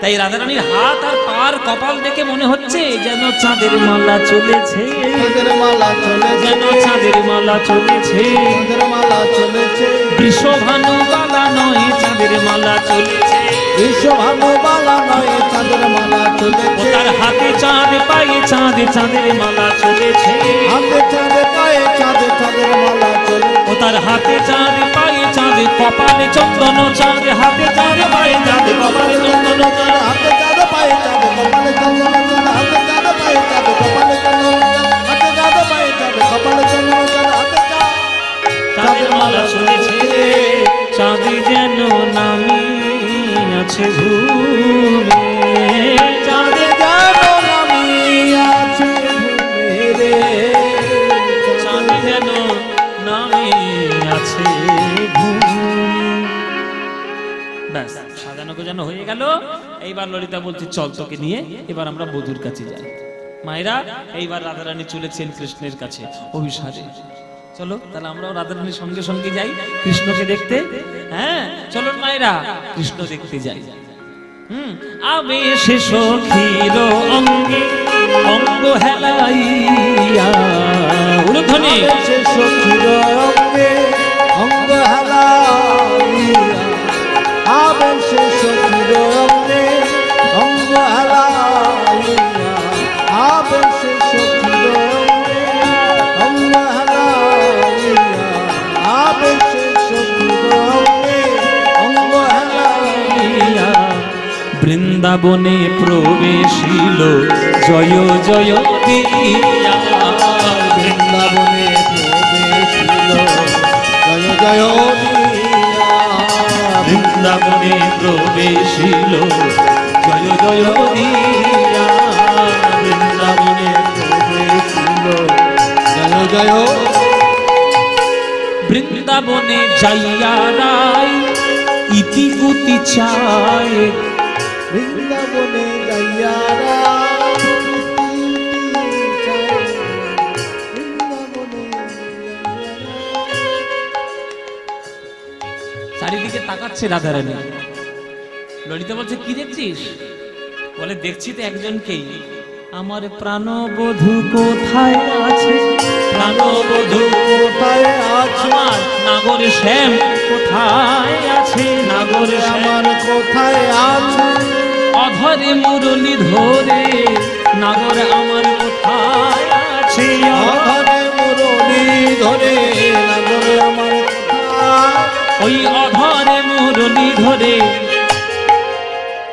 তাই রাধারানীর হাত আর পার কপাল দেখে মনে হচ্ছে যেন চাঁদের মালা চলেছে, চাঁদের মালা চলেছে, যেন চাঁদের মালা চলেছে, চাঁদের মালা চলেছে। বিশ্বভানু মালা নয়, চাঁদের মালা চলেছে। বিশ্বভানু মালা নয়, চাঁদের মালা চলেছে। তার হাতে চাঁদ, পায়ে চাঁদ, চাঁদের মালা চলেছে। হাতে চাঁদ, পায়ে চাঁদ, চাঁদের মালা চলেছে। ও তার হাতে চাঁদ, পায়ে চাঁদ, কপালে চন্দন চাঁদ, হাতে চাঁদ, পায়ে চাঁদ, কপালে চন্দন চাঁদ, হাতে চাঁদ, পায়ে চাঁদ, কপালে চন্দন চাঁদ, হাতে চাঁদ, পায়ে চাঁদ, কপালে চন্দন চাঁদ, হাতে চাঁদ, পায়ে চাঁদ, কপালে চন্দন চাঁদ, হাতে চাঁদ। চাঁদের মালা চলেছে। চাঁদ যেন নামিয়াছে ভূমে, চাঁদ যেন নামিয়াছে ভূমে রে, চাঁদ যেন নামিয়াছে ভূমে। ব্যাস, সাজানো গোজানো হয়ে গেল। এইবার ললিতা বলছে চল তোকে নিয়ে এবার আমরা বধূর কাছে যাই। মায়েরা, এইবার রাধারানী চলেছেন কৃষ্ণের কাছে অভিসারে। চলো তাহলে আমরাও রাধারানীর সঙ্গে সঙ্গে যাই কৃষ্ণকে দেখতে। হ্যাঁ চলো মায়েরা, কৃষ্ণ দেখতে যাই। আবেশে সখীর অঙ্গে অঙ্গ হেলাইয়া, উলুধ্বনি। আবেশে সখীর অঙ্গে অঙ্গ হেলাইয়া, আবেশে সখীর অঙ্গে অঙ্গ হেলাইয়া, আবেশে সখীর অঙ্গে অঙ্গ হেলাইয়া, আবেশে সখীর অঙ্গে অঙ্গ হেলাইয়া, বৃন্দাবনে প্রবেশিল জয় জয় দিয়া, বৃন্দাবনে প্রবেশিল জয় জয় দিয়া, বৃন্দাবনে প্রবেশিল জয় জয় দিয়া, বৃন্দাবনে প্রবেশিল জয় জয়। বৃন্দাবনে যাইয়া রায় ইতি উতি চায়, বৃন্দাবনে যাইয়া চারিদিকে তাকাচ্ছে রাধারানী। ললিতা বলছে কি দেখছিস? বলে দেখছি তো একজনকেই। আমার প্রাণবধূ কোথায় আছে? প্রাণবধূ কোথায় আছে? আমার নাগর শ্যাম কোথায় আছে? নাগর আমার কোথায় আছে? অধরে মুরলি ধরে নাগর আমার কোথায় আছে? অধরে মুরলি ধরে নাগর ওই অধরে মুরলি ধরে।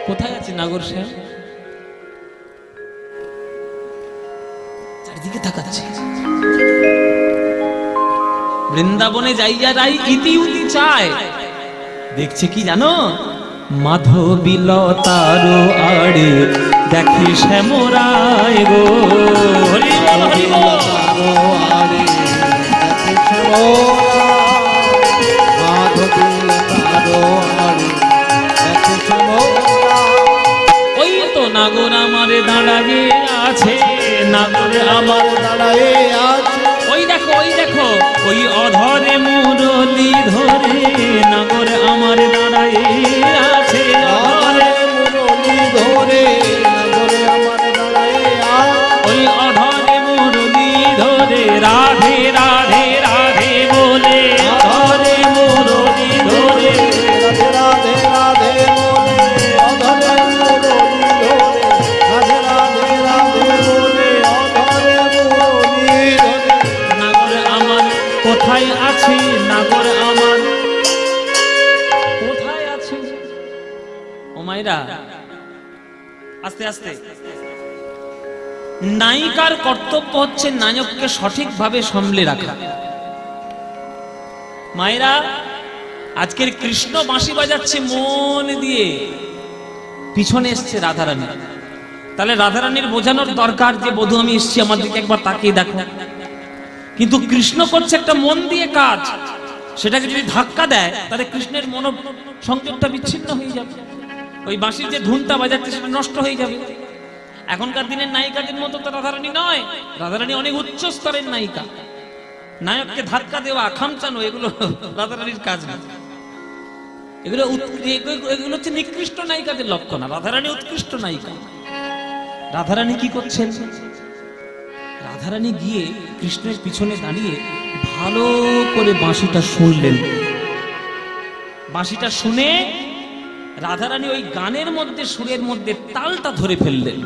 কোথায় আছে নাগর সাহেব? চারিদিকে তাকাচ্ছে। বৃন্দাবনে যাইয়া রাই ইতি উতি চায়, দেখছে কি জানো? মাধবীলতারো আড়ে দেখে শ্যামরায় গো। হরি বল হরি বল। ওই তো নাগর আমার দাঁড়াগে আছে, নাগর আমার দাঁড়ায়ে আছে। ওই দেখো ওই দেখো ওই অধরে মুরলি ধরে নাগর আমার দাঁড়ায়ে আছে। অধরে মুরলি ধরে নাগর আমার দাঁড়ায়ে আছে। ওই অধরে মুরলি ধরে রাধে রাধে রাধে বলে। অধরে মুরলি ধরে রাধে রাধে রাধে বলে। অধরে মুরলি ধরে রাধে রাধে রাধে বলে। অধরে মুরলি ধরে। নাগর আমার কোথায় আছে? নাগর আমার কোথায় আছে? ও মাইরা আস্তে আস্তে। নায়িকার কর্তব্য হচ্ছে নায়ককে সঠিকভাবে সামলে রাখা। মায়েরা, আজকের কৃষ্ণ বাঁশি বাজাচ্ছে মন দিয়ে, পিছনে এসছে রাধারানী। তাহলে রাধারানীর বোঝানোর দরকার যে বধূ আমি এসছি, আমার দিকে একবার তাকিয়ে দেখো। কিন্তু কৃষ্ণ করছে একটা মন দিয়ে কাজ, সেটাকে যদি ধাক্কা দেয় তাহলে কৃষ্ণের মন সংযোগটা বিচ্ছিন্ন হয়ে যাবে। ওই বাঁশির যে ধুনটা বাজাচ্ছে সেটা নষ্ট হয়ে যাবে। এখনকার দিনের নায়িকাদের মতো তো রাধারানী নয়। রাধারানী অনেক উচ্চ স্তরের নায়িকা। নায়ককে ধাক্কা দেওয়া, খামচানো, এগুলো রাধারানীর কাজ না। এগুলো হচ্ছে নিকৃষ্ট নায়িকাদের লক্ষণ। রাধারানী উৎকৃষ্ট নায়িকা। রাধারানী কি করছেন? রাধারানী গিয়ে কৃষ্ণের পিছনে দাঁড়িয়ে ভালো করে বাঁশিটা শুনলেন। বাঁশিটা শুনে রাধারানী ওই গানের মধ্যে, সুরের মধ্যে তালটা ধরে ফেললেন।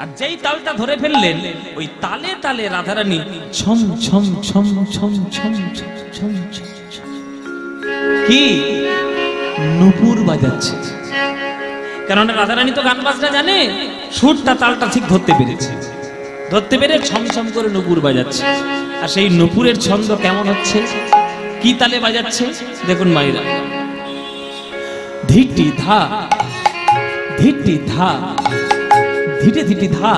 আর যেই তালটা ধরে ফেললেন, ওই তালে তালে রাধারানী ছম ছম ছম ছম ছম ছম ছম কি নুপুর বাজাচ্ছে। কারণ রাধারানী তো গান বাজনা জানে, সুরটা তালটা ঠিক ধরতে পেরেছে। ধরতে পেরে ছম ছম করে নুপুর বাজাচ্ছে। আর সেই নুপুরের ছন্দ কেমন হচ্ছে, কি তালে বাজাচ্ছে দেখুন মায়েরা। ধিটি ধা ধিটি ধা ধিটে ধিটি ধা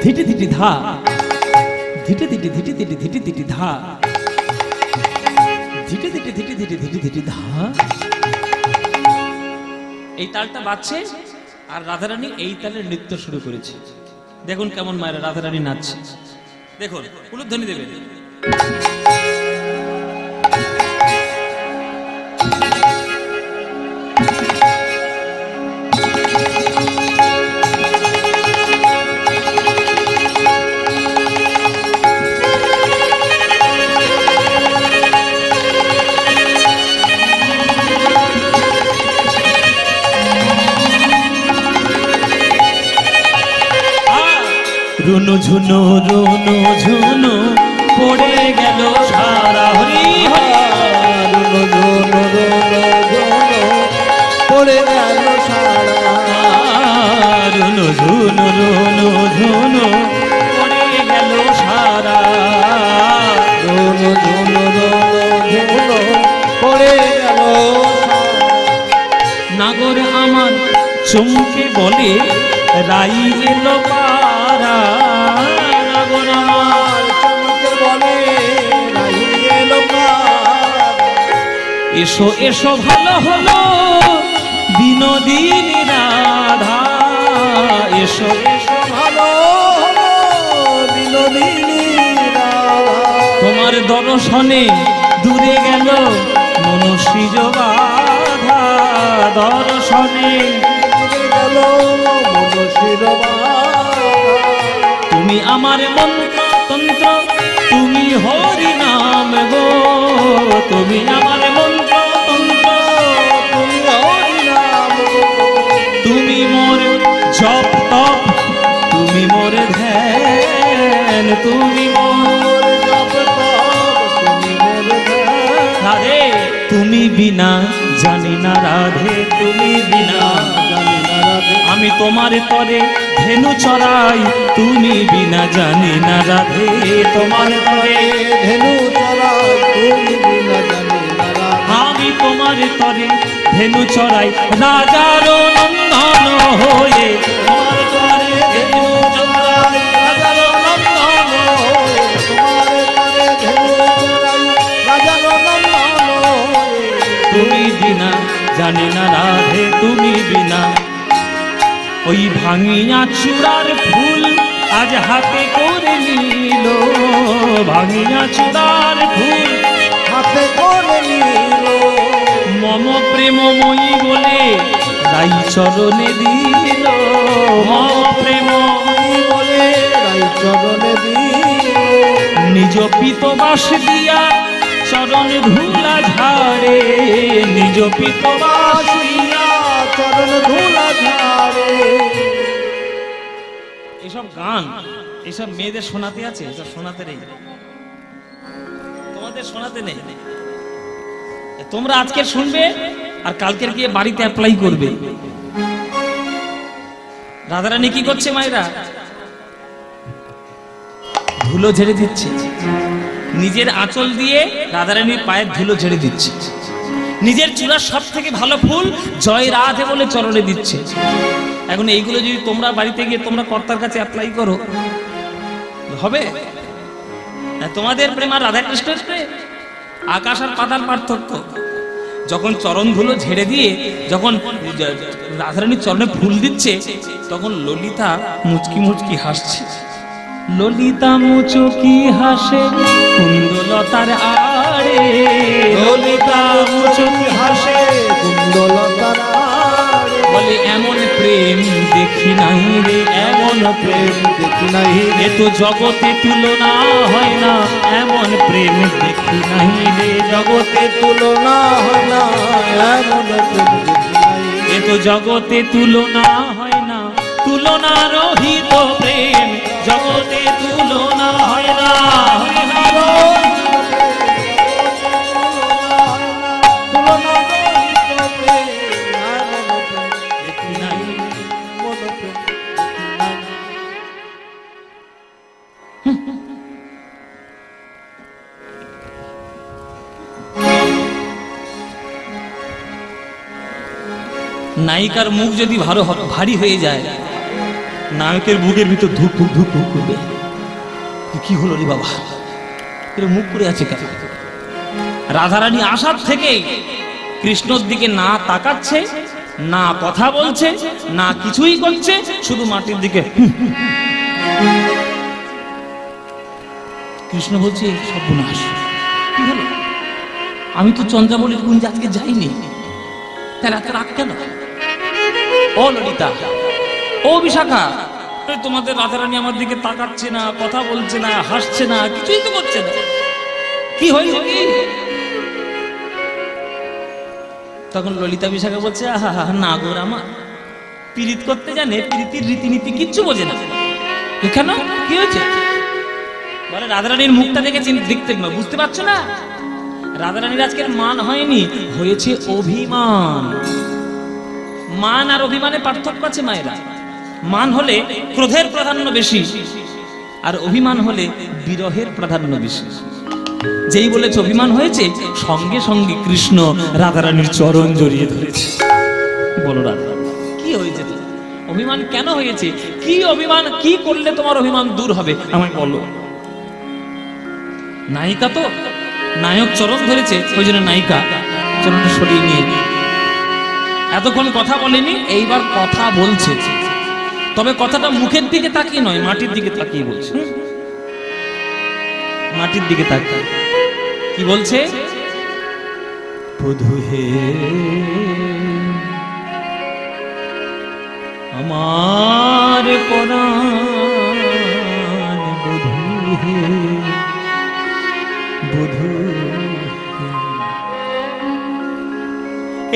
ধিটে ধিটি ধা ধিটে ধিটি ধিটি ধিটি ধিটি ধিটি ধা ধিটে ধিটি ধিটি ধিটি ধিটি ধিটি ধা। এই তালটা বাজছে আর রাধারানী এই তালে নৃত্য শুরু করেছে। দেখুন কেমন মায়েরা রাধারানী নাচছে। দেখুন উলুধ্বনি দেবেন। রুনু ঝুনু রুনু ঝুনু পড়ে গেল সারা। হরি রুনু ঝুনু রুনু ঝুনু পড়ে গেল সারা। রুনু ঝুনু রুনু ঝুনু পড়ে গেল সারা। রুনু ঝুনু রুনু ঝুনু পড়ে গেল সারা। নাগর আমার চমকে বলে রাই এলো পারা। নাগর আমার চমকে বলে রাই এলো পারা। এসো এসো ভালো হলো বিনোদিনী রাধা। এসো এসো ভালো হলো বিনোদিনী রাধা। তোমার দর্শনে দূরে গেল মনসিজ বাধা। দর্শনে দূরে গেল মনসির বাধা। তুমি আমার মন্ত্র তন্ত্র, তুমি হরি নাম গো। তুমি আমার মন্ত্র তন্ত্র, তুমি হরি নাম গো। তুমি মোর জপ তপ, তুমি মোর ধ্যান, তুমি মোর জপ তপ, তুমি মোর ধ্যান। রাধে বিনা জানি না রাধে, তুমি বিনা জানি না রাধে। আমি তোমার তরে ধেনু চড়াই, তুমি বিনা জানি না রাধে, তোমার তরে ধেনু চড়াই, তুমি বিনা জানি না রাধে। আমি তোমার তরে ধেনু চড়াই, রাজার নন্দন হয়ে তোমার তরে ধেনু চড়াই, রাজার নন্দন হয়ে তোমার তরে ধেনু চড়াই, রাজার নন্দন হয়ে। তুমি বিনা জানি না রাধে, তুমি বিনা। ওই ভাঙিয়া চূড়ার ফুল আজ হাতে করে নিল, ভাঙিয়া চূড়ার ফুল হাতে করে নিল, মম প্রেমময়ী বলে রাই চরণে দিল, মম প্রেমময়ী বলে রাই চরণে দিল। নিজ পিতবাস দিয়া চরণ ধুলা ঝাড়ে, নিজ পিতবাস দিয়া চরণ ধুলা ঝাড়ে। এসব গান এসব মেয়েদের শোনাতে আছে, এসব শোনাতে নেই, তোমাদের শোনাতে নেই। তোমরা আজকে শুনবে আর কালকের গিয়ে বাড়িতে অ্যাপ্লাই করবে। রাধারানী কি করছে মায়েরা? ধুলো ঝেড়ে দিচ্ছে, নিজের আঁচল দিয়ে রাধারানীর পায়ের ধুলো ঝেড়ে দিচ্ছে, নিজের চূড়ার সব থেকে ভালো ফুল জয় রাধে বলে চরণে দিচ্ছে। এখন এইগুলো যদি তোমরা বাড়িতে গিয়ে তোমরা কর্তার কাছে অ্যাপ্লাই করো, হবে? তোমাদের প্রেম আর রাধা কৃষ্ণের প্রেম আকাশ আর পাতাল পার্থক্য। যখন চরণ ধুলো ঝেড়ে দিয়ে যখন রাধারানীর চরণে ফুল দিচ্ছে, তখন ললিতা মুচকি মুচকি হাসছে। ললিতা মুচকি হাসে কুন্দলতার আড়ে, ললিতা মুচকি হাসে কুন্দলতার আড়ে। বলে এমন প্রেম দেখি নাই রে, এমন প্রেম দেখি নাই এ তো জগতে তুলনা হয় না, এমন প্রেম দেখি নাই রে, জগতে তুলনা হয় না, এমন প্রেম দেখি নাই। এ তো জগতে তুলনা হয় না, তুলনা রহিত প্রেম জগতে তুলনা হয় না, হয় না রো। তুলনা রহিত প্রেম, এমন প্রেম দেখি নাই। এমন প্রেম দেখি নাই। নায়িকার মুখ যদি ভারী হয়ে যায়, নায়কের বুকের ভিতর ধুক ধুক ধুক ধুক করবে। কি হলো রে বাবা, এর মুখ করে আছে কেন? রাধারানী আসার থেকে কৃষ্ণর দিকে না তাকাচ্ছে, না কথা বলছে, না কিছুই করছে, শুধু মাটির দিকে। কৃষ্ণ বলছে সর্বনাশ, কি হলো? আমি তো চন্দ্রাবলীর কুঞ্জে আজকে যাইনি, তাহলে এত রাগ কেন? ও ললিতা, ও বিশাখা, তোমাদের রাধারানী আমার দিকে তাকাচ্ছে না, কথা বলছে না, হাসছে না, কিছুই তো করছে না, কি হয়েছে কি? তখন ললিতা বিশাখা বলছে আহা হা না গো রামা, পীড়িত করতে জানে, প্রীতির রীতিনীতি কিচ্ছু বোঝে না। কেন, কি হয়েছে? বলে রাধারানীর মুখটা দেখে দেখতে বুঝতে পারছো না? রাধারানীর আজকের মান হয়নি, হয়েছে অভিমান। মান আর অভিমানে পার্থক্য আছে মায়েরা। মান হলে ক্রোধের প্রাধান্য বেশি, আর অভিমান হলে বিরহের প্রাধান্য বেশি। যেই বলেছে অভিমান হয়েছে, সঙ্গে সঙ্গে কৃষ্ণ রাধারানীর চরণ জড়িয়ে ধরেছে। বলো রাধা, কি হয়েছে? অভিমান কেন হয়েছে? কি অভিমান, কি করলে তোমার অভিমান দূর হবে আমায় বলো। নায়িকা তো, নায়ক চরণ ধরেছে, ওই জন্য নায়িকা চরণটা সরিয়ে নিয়ে এতক্ষণ কথা বলেনি, এইবার কথা বলছে। তবে কথাটা মুখের দিকে তাকিয়ে নয়, মাটির দিকে তাকিয়ে বলছে। মাটির দিকে তাকিয়ে কি বলছে? বধূ হে আমার পরাণ, বধূ হে, বধূ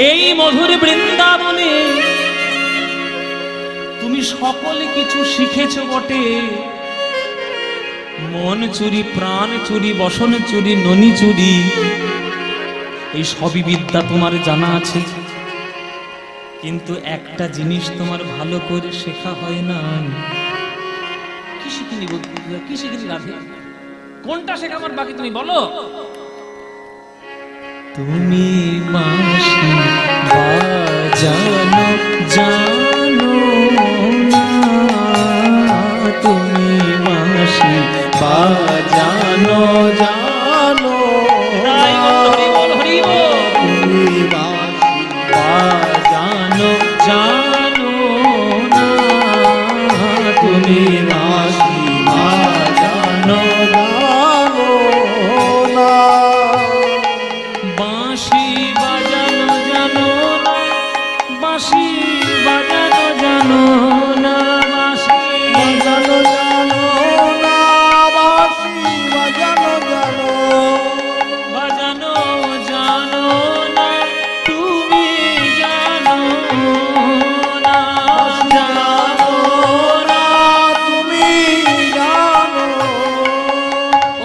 এই মধুর বৃন্দাবনে তুমি সকলে কিছু শিখেছ বটে, মন চুরি, প্রাণ চুরি, বসন চুরি, ননি চুরি, এই সবই বিদ্যা তোমার জানা আছে, কিন্তু একটা জিনিস তোমার ভালো করে শেখা হয় না। কি শিখিনি গো? কি শিখিনি রাধে? কোনটা শেখা আমার বাকি তুমি বলো? তুমি বাঁশি বাজানো জানো না, তুমি বাঁশি বাজানো জানো না, তুমি বাঁশি বাজানো জানো না, তুমি বাঁশি বাজানো জানো না, বাঁশি বাজানো জানো না, বাঁশি বাজানো জানো না, বাঁশি বাজানো জানো না, বাঁশি বাজানো জানো, বাজানো জানো না, তুমি জানো না, জানো না, তুমি জানো।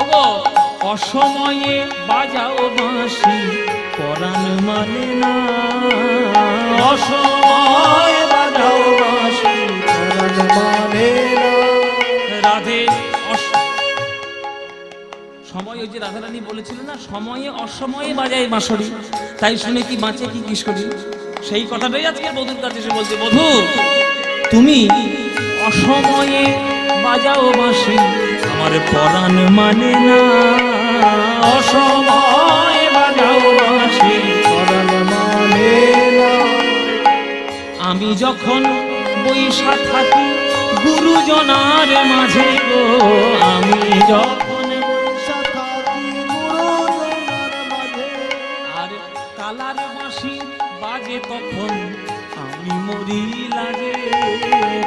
ওগো অসময়ে বাজাও বাঁশি পরাণ মানে না, অসময়ে বাজাও বাঁশি পরাণ মানে না। রাধে সময়, ওই যে রাধারানী বলেছিল না, সময়ে অসময়ে বাজায় বাঁশরি, তাই শুনে কি বাঁচে কি কিশোরী। সেই কথাটাই আজকে বধুর কাছে এসে বলছে, বধু তুমি অসময়ে বাজাও বাঁশি আমার পরাণ মানে না, অসময়ে বাজাও বাঁশি পরাণ মানে না। আমি যখন বৈশা থাকি গুরুজনার মাঝে গো, আমি যখন বৈশা থাকি গুরুজনার মাঝে, আর কালার বাঁশি বাজে তখন আমি মরি লাগে,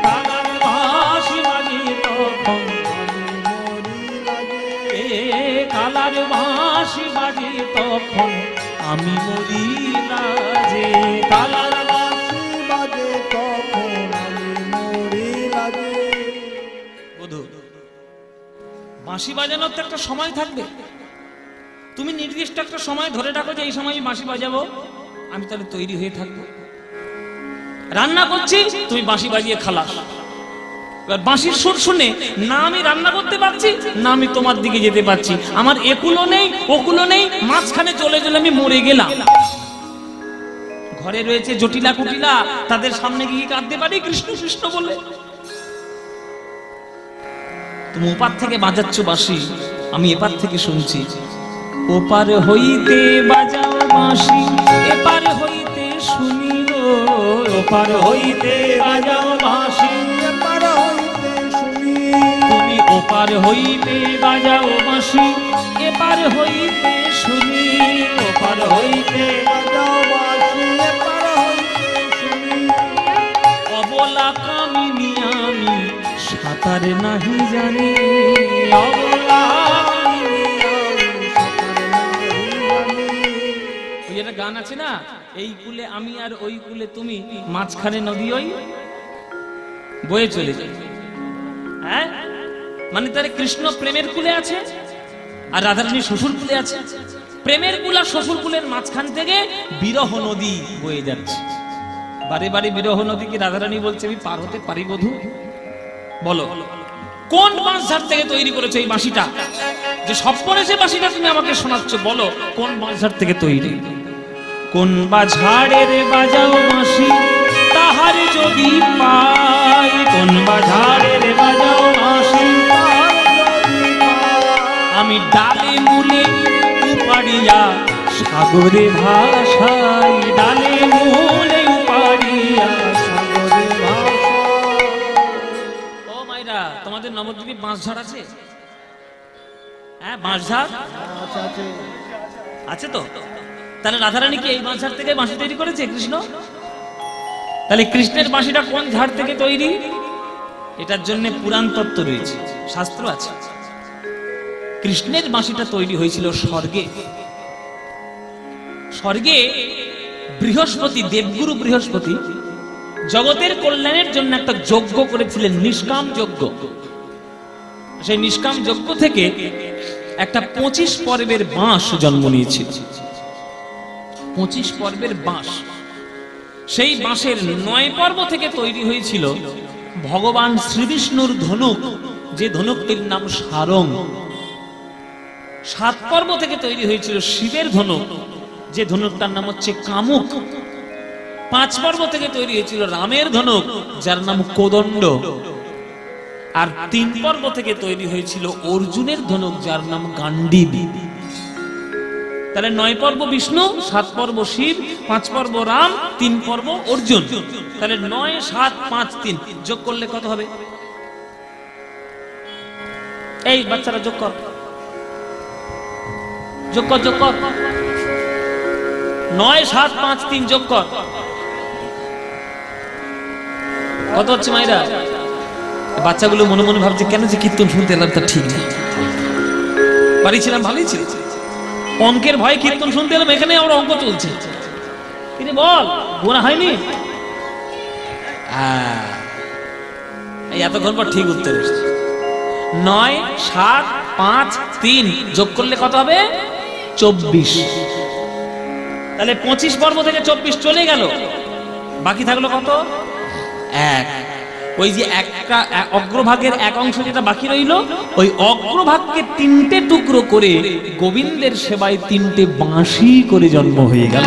কালার বাঁশি বাজে তখন আমি মরি লাগে। কালার বাঁশি বাজে তখন আমি মরি লাগে, কালার বাঁশি বাজে তখন আমি মরি লাগে। বধূ বাঁশি বাজানোর তো একটা সময় থাকবে, তুমি নির্দিষ্ট একটা সময় ধরে রাখো যে এই সময় আমি বাঁশি বাজাবো, আমি তাহলে তৈরি হয়ে থাকবো। রান্না করছি, তুমি বাঁশি বাজিয়ে খালাস। এবার বাঁশির সুর শুনে না আমি রান্না করতে পারছি, না আমি তোমার দিকে যেতে পারছি, আমার একুলো নেই ওকুলো নেই, মাঝখানে চলে চলে আমি মরে গেলাম। ঘরে রয়েছে জটিলা কুটিলা, তাদের সামনে গিয়ে কাঁদতে পারি কৃষ্ণ কৃষ্ণ বলে? তুমি ওপার থেকে বাজাচ্ছ বাঁশি, আমি এপার থেকে শুনছি। ওপার হইতে বাজাও বাঁশি, এপার হইতে শুনি গো, ওপার হইতে বাজাও বাঁশি, এপার হইতে শুনি, তুমি ওপার হইতে বাজাও বাঁশি, এপার হইতে শুনি, ওপার হইতে বাজাও বাঁশি, এপার হইতে শুনি। অবলা কামিনী আমি সাঁতার নাহি জানি, অবলা কামিনী আমি সাঁতার নাহি জানি। ওই একটা গান আছে না, এই কুলে আমি আর ওই কুলে তুমি, মাঝখানে নদী ওই বয়ে চলে যায়। হ্যাঁ, মানে তার কৃষ্ণ প্রেমের কুলে আছে আর রাধারানী শ্বশুর কুলে আছে। প্রেমের কুল আর শ্বশুর কুলের মাঝখান থেকে বিরহ নদী বয়ে যাচ্ছে। বারে বারে বিরহ নদী কি রাধারানী বলছে আমি পার হতে পারি বধূ? বলো কোন বাঁশঝাড় থেকে তৈরি করেছে এই বাঁশিটা, যে স্বপ্নে সে বাঁশিটা তুমি আমাকে শোনাচ্ছ? বলো কোন বাঁশঝাড় থেকে তৈরি? কোন বাঁশঝাড়ের বাজাও বাঁশি তাহার যদি পাই, কোন বাঁশঝাড়ের বাজাও বাঁশি আমি ডালে মূলে উপাড়িয়া সাগরে ভাষাই, ডালে মূলে উপাড়িয়া সাগরে ভাষাই। ও মাইরা, তোমাদের নবদ্বীপে বাঁশঝাড় আছে? হ্যাঁ, বাঁশঝাড় আছে তো? তাহলে রাধারানী কি এই বাঁশঝাড় থেকে বাঁশি তৈরি করেছে কৃষ্ণ? তাহলে কৃষ্ণের বাঁশিটা কোন ঝাড় থেকে তৈরি? এটার জন্য পুরাণ তত্ত্ব রয়েছে, শাস্ত্র আছে। কৃষ্ণের বাঁশিটা তৈরি হয়েছিল স্বর্গে। স্বর্গে বৃহস্পতি, দেবগুরু বৃহস্পতি জগতের কল্যাণের জন্য একটা যজ্ঞ করেছিলেন, নিষ্কাম যজ্ঞ। সেই নিষ্কাম যজ্ঞ থেকে একটা 25 পর্বের বাঁশ জন্ম নিয়েছিল। 25 পর্বের বাঁশ। সেই বাঁশের 9 পর্ব থেকে তৈরি হয়েছিল ভগবান শ্রীবিষ্ণুর ধনুক, যে ধনুকটির নাম সারং। 7 পর্ব থেকে তৈরি হয়েছিল শিবের ধনুক, যে ধনুকটার নাম হচ্ছে কামুক। 5 পর্ব থেকে তৈরি হয়েছিল রামের ধনুক, যার নাম কোদণ্ড। আর 3 পর্ব থেকে তৈরি হয়েছিল অর্জুনের ধনুক, যার নাম গান্ডীব। তাহলে 9 পর্ব বিষ্ণু, 7 পর্ব শিব, 5 পর্ব রাম, 3 পর্ব অর্জুন। তাহলে 9, 7, 5, 3 যোগ করলে কত হবে? এই বাচ্চারা যোগ কর, যোগ কর, যোগ কর। 9, 7, 5, 3 যোগ কর, কত হচ্ছে মাইরা? বাচ্চাগুলো মনে মনে ভাবছে কেন যে কীর্তন শুনতে এলাম, তা ঠিক নেই। বাড়ি ছিলাম, ভালোই ছিল, অঙ্কের ভয়ে কীর্তন শুনতে এলাম, এখানে আমার অঙ্ক চলছে। তিনি বল গোনা হয়নি? এই এতক্ষণ পর ঠিক উত্তর এসেছে। 9, 7, 5, 3 যোগ করলে কত হবে? 24। তাহলে 25 পর্ব থেকে 24 চলে গেল, বাকি থাকলো কত? 1। ওই যে একটা অগ্রভাগের এক অংশ যেটা বাকি রইল, ওই অগ্রভাগকে 3টে টুকরো করে গোবিন্দের সেবায় 3টে বাঁশি করে জন্ম হয়ে গেল।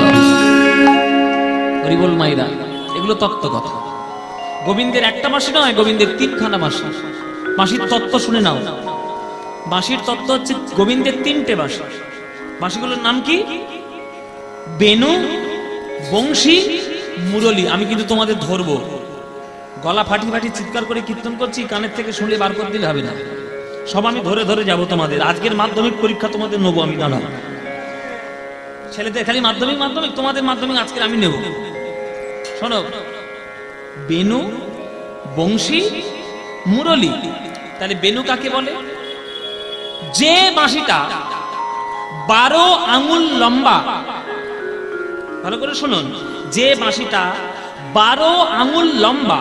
হরি বল মাইরা, এগুলো তত্ত্ব কথা। গোবিন্দের একটা বাঁশি নয়, গোবিন্দের 3খানা বাঁশি। বাঁশির তত্ত্ব শুনে নাও। বাঁশির তত্ত্ব হচ্ছে গোবিন্দের 3টে বাঁশি। বাঁশিগুলোর নাম কি? বেনু, বংশী, মুরলী। আমি কিন্তু তোমাদের ধরবো, গলা ফাটি ফাটি চিৎকার করে কীর্তন করছি, কানের থেকে শুনলে বার করে দিলে হবে না। সব আমি ধরে ধরে যাব তোমাদের। আজকের মাধ্যমিক পরীক্ষা তোমাদের নেবো আমি, দাঁড়াও। ছেলেদের খালি মাধ্যমিক মাধ্যমিক, তোমাদের মাধ্যমিক আজকে আমি নেব। শোনো, বেনু, বংশী, মুরলী। তাহলে বেনু কাকে বলে? যে বাঁশিটা 12 আঙুল লম্বা। ভালো করে শুনুন, যে বাঁশিটা 12 আঙুল লম্বা,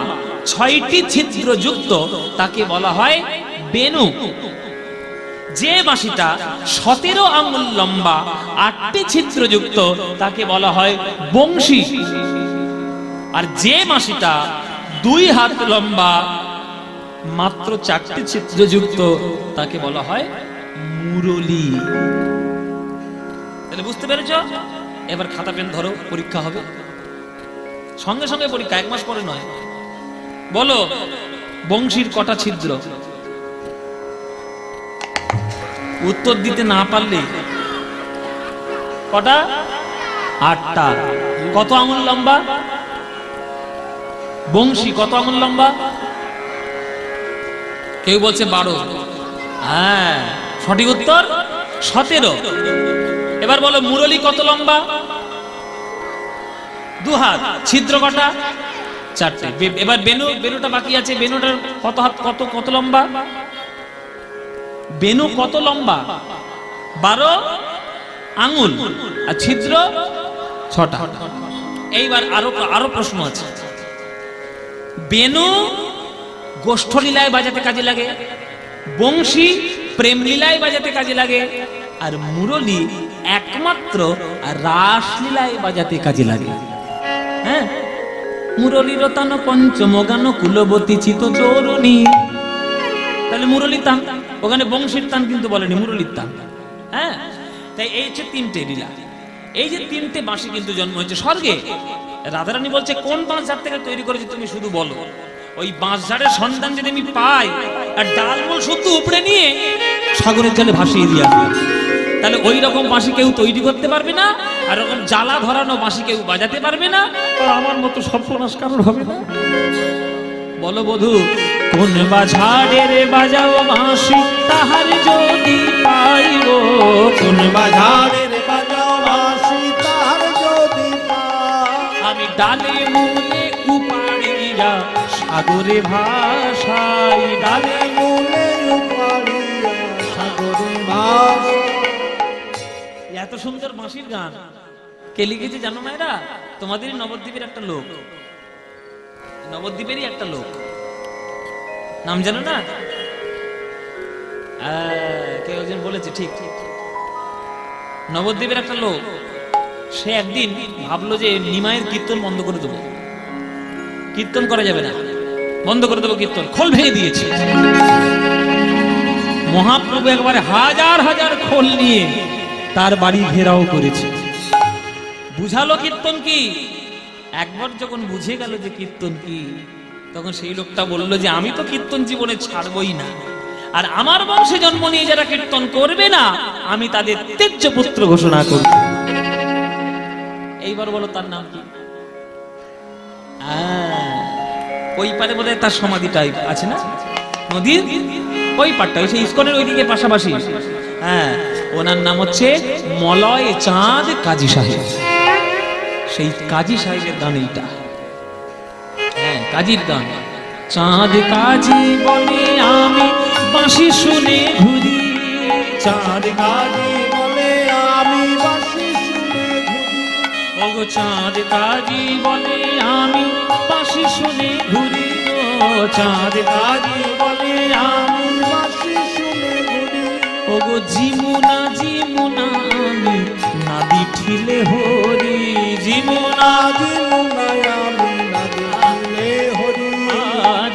6টি ছিদ্রযুক্ত, তাকে বলা হয় বেনু। যে বাঁশিটা 17 আঙুল লম্বা, 8টি ছিদ্রযুক্ত, তাকে বলা হয় বংশী। আর যে বাঁশিটা 2 হাত লম্বা, মাত্র 4টি ছিদ্রযুক্ত, তাকে বলা হয় মুরলী। তাহলে বুঝতে পেরেছ? এবার খাতা পেন ধরো, পরীক্ষা হবে। সঙ্গে সঙ্গে পরীক্ষা, 1 মাস পরে নয়। বলো বংশীর কটা ছিদ্র? উত্তর দিতে না পারলে কটা? 8টা। কত আঙুল লম্বা? বংশী কত আঙুল লম্বা? কেউ বলছে 12। হ্যাঁ, সঠিক উত্তর 17। এবার বলো মুরলী কত লম্বা? 2 হাত। ছিদ্র কটা? 4টে। এবার বেনু, বেনুটা বাকি আছে। বেনুটার কত হাত, কত কত লম্বা? বেনু কত লম্বা? 12 আঙুল। আর ছিদ্র 6টা। এইবার আরো প্রশ্ন আছে। বেনু গোষ্ঠলীলায় বাজাতে কাজে লাগে, বংশী প্রেম লীলায় বাজাতে কাজে লাগে, আর মুরলী একমাত্র রাসলীলায় বাজাতে কাজে লাগে। হ্যাঁ, মুরলীর তান পঞ্চম গান কুলবতী চিত চোরণী। তাহলে মুরলীর তান, ওখানে বংশীর তান কিন্তু বলেনি, মুরলীর তান। হ্যাঁ, তাই এই হচ্ছে 3টে লীলা। এই যে 3টে বাঁশি কিন্তু জন্ম হয়েছে স্বর্গে। রাধারানী বলছে কোন বাঁশ ঝাড় থেকে তৈরি করেছে তুমি শুধু বলো। ওই বাঁশ ঝাড়ের সন্ধান যদি আমি পাই, আর ডালমূল শুদ্ধ উপড়ে নিয়ে সাগরের জলে ভাসিয়ে দিয়ে আসবে, তাহলে ওই রকম বাঁশি কেউ তৈরি করতে পারবে না, আর ওরকম জ্বালা ধরানো বাঁশি কেউ বাজাতে পারবে না, আর আমার মতো সর্বনাশ কারোর হবে না। বলো বধূ, কোন বাঝাড়ের বাজাও বাঁশি তাহার যদি পাইব, কোন বাঝাড়ের বাজাও বাঁশি তাহার যদি পাই, আমি ডালে মূলে উপাড়িয়া সাগরে ভাসাই, ডালে মূলে উপাড়িয়া সাগরে ভাসাই। এত সুন্দর বাঁশির গান কে লিখেছে জানো না? এরা তোমাদেরই নবদ্বীপের একটা লোক, নবদ্বীপেরই একটা লোক, নাম জানো না? কেউ একজন বলেছে, ঠিক ঠিক, নবদ্বীপের একটা লোক, সে একদিন ভাবলো যে নিমাইয়ের কীর্তন বন্ধ করে দেবো, কীর্তন করা যাবে না, বন্ধ করে দেবো কীর্তন, খোল ভেঙে দিয়েছে। মহাপ্রভু একবারে হাজার হাজার খোল নিয়ে তার বাড়ি ঘেরাও করেছে, বুঝালো কীর্তন কি। একবার যখন বুঝে গেল যে কীর্তন কি, তখন সেই লোকটা বললো যে আমি তো কীর্তন জীবনে ছাড়বই না, আর আমার বংশে জন্ম নিয়ে যারা কীর্তন করবে না আমি তাদের তেজ্য পুত্র ঘোষণা করব। এইবার বলো তার নাম কি? ওই পারে বোধহয় তার সমাধিটা আছে না, নদীর ওই পারটা, ওই ইস্কনের ওইদিকে পাশাপাশি। হ্যাঁ, ওনার নাম হচ্ছে মলয় চাঁদ কাজী সাহেব। সেই কাজী সাহেবের গান এইটা। হ্যাঁ, কাজীর গান। চাঁদ কাজী বলে আমি বাঁশি শুনে ঘুরি, চাঁদ কাজী বলে আমি বাঁশি শুনে ঘুরি, ওগো চাঁদ কাজী বলে আমি বাঁশি শুনে ঘুরি, ও চাঁদ কাজী বলে আমি বাঁশি শুনে ঘুরি, ওগো জিমুনা জিমুনা আমি নাদি ঠিলে হরি, জিমুনা জিমুনায় আমি নাদি ঠিলে হরি,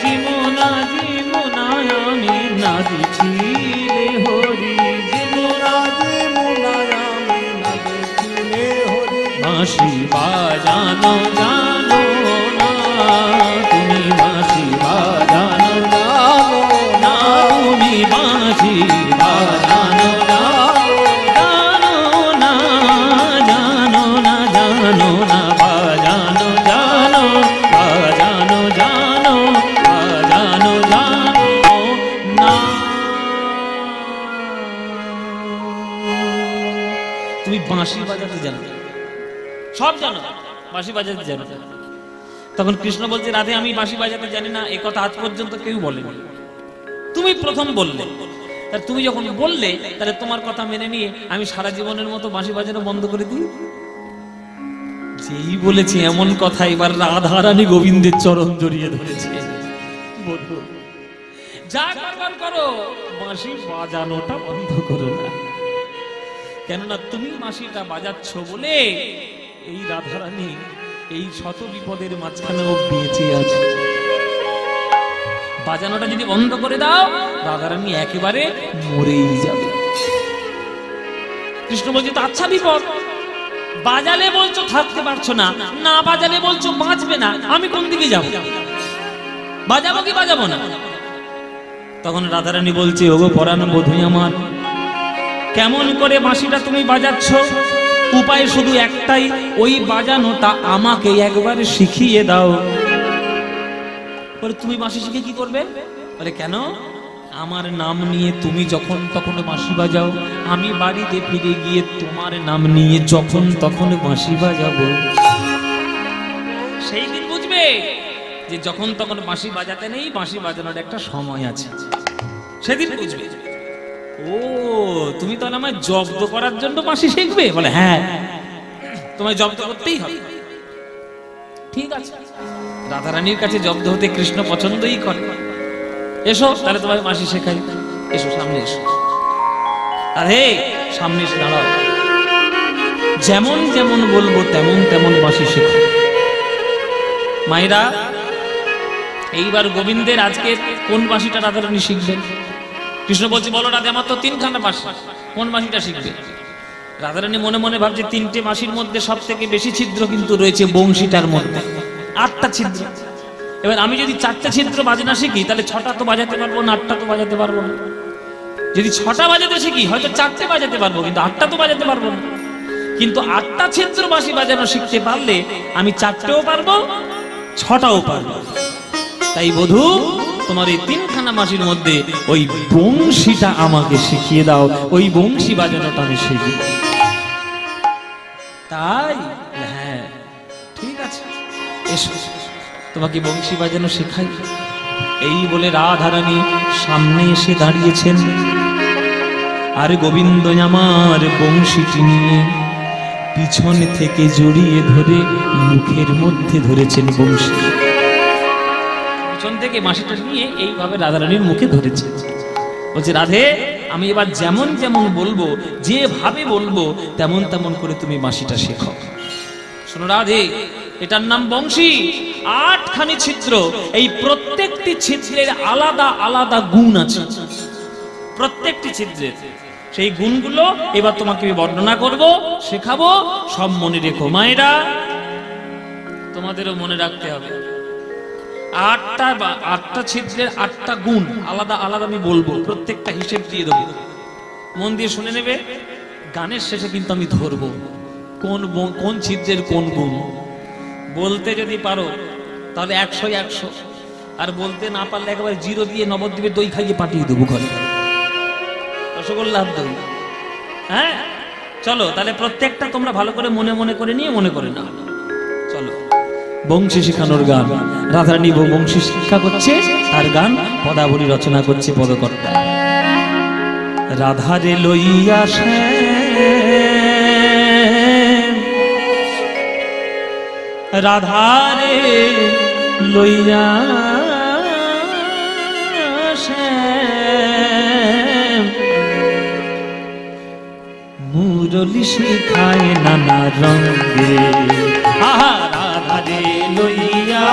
জিমুনা জিমুনা আমি নাদি ঠিলে হরি, জিমুনা জিমুনায় আমি নাদি ঠিলে হরি। বাঁশি বাজানো জানো না তুমি, বাঁশি বাজানো জানো না তুমি, বাঁশি বাজানো জানো না, জানো না, জানো না, বাজানো জানো, বাজানো জানো, বাজানো জানো না। তুমি বাঁশি বাজাতে জানো, সব জানো, বাঁশি বাজাতে জানো। তখন কৃষ্ণ বলছে রাধে আমি বাঁশি বাজাতে জানি না, এই কথা আজ পর্যন্ত কেউ বলেনি, তুমি প্রথম বললে। তাহলে তুমি যখন বললে তাহলে তোমার কথা মেনে নিয়ে আমি সারা জীবনের মতো বাঁশি বাজানো বন্ধ করে দিই। যেই বলেছি এমন কথা এবার রাধারানী গোবিন্দের চরণ জড়িয়ে ধরেছে, বলবো যা করবার করো বাঁশি বাজানোটা বন্ধ করো না, কেননা তুমি বাঁশিটা বাজাচ্ছ বলে এই রাধারানী এই শত বিপদের মাঝখানেও বেঁচে আছে। বাজানোটা যদি বন্ধ করে দাও রাধারানী একেবারে মরেই যাবে। কৃষ্ণ বলছে তো আচ্ছা বিপদ, বাজালে বলছো থাকতে পারছো না, না বাজালে বলছো বাঁচবে না, আমি কোন দিকে যাব? বাজাবো কি বাজাবো না? তখন রাধারানী বলছে ওগো পরাণ বধূ আমার, কেমন করে বাঁশিটা তুমি বাজাচ্ছ? উপায় শুধু একটাই, ওই বাজানোটা আমাকে একবার শিখিয়ে দাও। বলে তুমি বাঁশি শিখে কি করবে? বলে কেন? আমার নাম নিয়ে তুমি যখন তখন বাঁশি বাজাও, আমি বাড়িতে ফিরে গিয়ে তোমার নাম নিয়ে যখন তখন বাঁশি বাজাবো। সেই দিন বুঝবে যে যখন তখন বাঁশি বাজাতে নেই, বাঁশি বাজানোর একটা সময় আছে, সেদিন বুঝবে। ও তুমি তাহলে আমায় জব্দ করার জন্য বাঁশি শিখবে? বলে হ্যাঁ, তোমায় জব্দ করতেই হবে। ঠিক আছে, রাধারানীর কাছে জব্দ হতে কৃষ্ণ পছন্দই করে। এসো তাহলে তোমায় বাঁশি শেখাই, এসো সামনে এসো। আরে সামনে এসে দাঁড়াও, যেমন যেমন বলবো তেমন তেমন বাঁশি শেখো। মায়েরা এইবার গোবিন্দের আজকে কোন বাঁশিটা রাধারানী শিখবেন? কৃষ্ণ বলছে বলো রাধে আমার তো তিনখানা বাঁশি, কোন বাঁশিটা শিখবে? রাধারানী মনে মনে ভাবছে তিনটে বাঁশির মধ্যে সব থেকে বেশি ছিদ্র কিন্তু রয়েছে বংশীটার মধ্যে, 8টা ছিদ্র। এবার আমি যদি 4টে ছিদ্র বাজনা শিখি তাহলে 6টা তো বাজাতে পারবো না, 8টা তো বাজাতে পারবো না। যদি 6টা বাজাতে শিখি হয়তো 4টে বাজাতে পারবো, কিন্তু 8টা তো বাজাতে পারবো না। কিন্তু 8টা ছিদ্র বাঁশি বাজানো শিখতে পারলে আমি 4টেও পারবো, 6টাও পারবো। তাই বধূ তোমার এই তিনখানা বাঁশির মধ্যে ওই বংশীটা আমাকে শিখিয়ে দাও, ওই বংশী বাজানোটা আমি শিখি। তাই হ্যাঁ ঠিক আছে, এসো তোমাকে বংশী বাজানো শেখাই। এই বলে রাধারানী সামনে এসে দাঁড়িয়েছেন, আর গোবিন্দ আমার বংশীটি নিয়ে পিছন থেকে জড়িয়ে ধরে মুখের মধ্যে ধরেছেন বংশী। পিছন থেকে বাঁশিটা নিয়ে এইভাবে রাধারানীর মুখে ধরেছে, বলছে রাধে আমি এবার যেমন যেমন বলবো, যেভাবে বলবো তেমন তেমন করে তুমি বাঁশিটা শেখো। শোনো রাধে, এটার নাম বংশী। 8খানি ছিদ্র, এই প্রত্যেকটি ছিদ্রের আলাদা আলাদা গুণ আছে, প্রত্যেকটি ছিদ্রের সেই গুণগুলো এবার তোমাকে বর্ণনা করব, শেখাবো। সব মনে রেখো মায়েরা, তোমাদেরও মনে রাখতে হবে। 8টা ছিদ্রের 8টা গুণ আলাদা আলাদা আমি বলবো, প্রত্যেকটা হিসেব দিয়ে দেবো, মন দিয়ে শুনে নেবে। গানের শেষে কিন্তু আমি ধরবো কোন ছিদ্রের কোন গুণ। বলতে যদি পারো তাহলে 100 100, আর বলতে না পারলে একেবারে 0 দিয়ে নবদ্বীপের দই খাইয়ে পাঠিয়ে দেবো ঘরে, রসগোল্লার দই। হ্যাঁ চলো তাহলে প্রত্যেকটা তোমরা ভালো করে মনে মনে করে নিয়ে মনে করে নাও। চলো, বংশী শেখানোর গান, রাধারানী বংশী শিক্ষা করছে, তার গান পদাবলী রচনা করছে পদকর্তা। রাধারে লইয়া রাধারে লইয়া মুরলি শিখায় নানা রঙে, আহা রাধারে লইয়া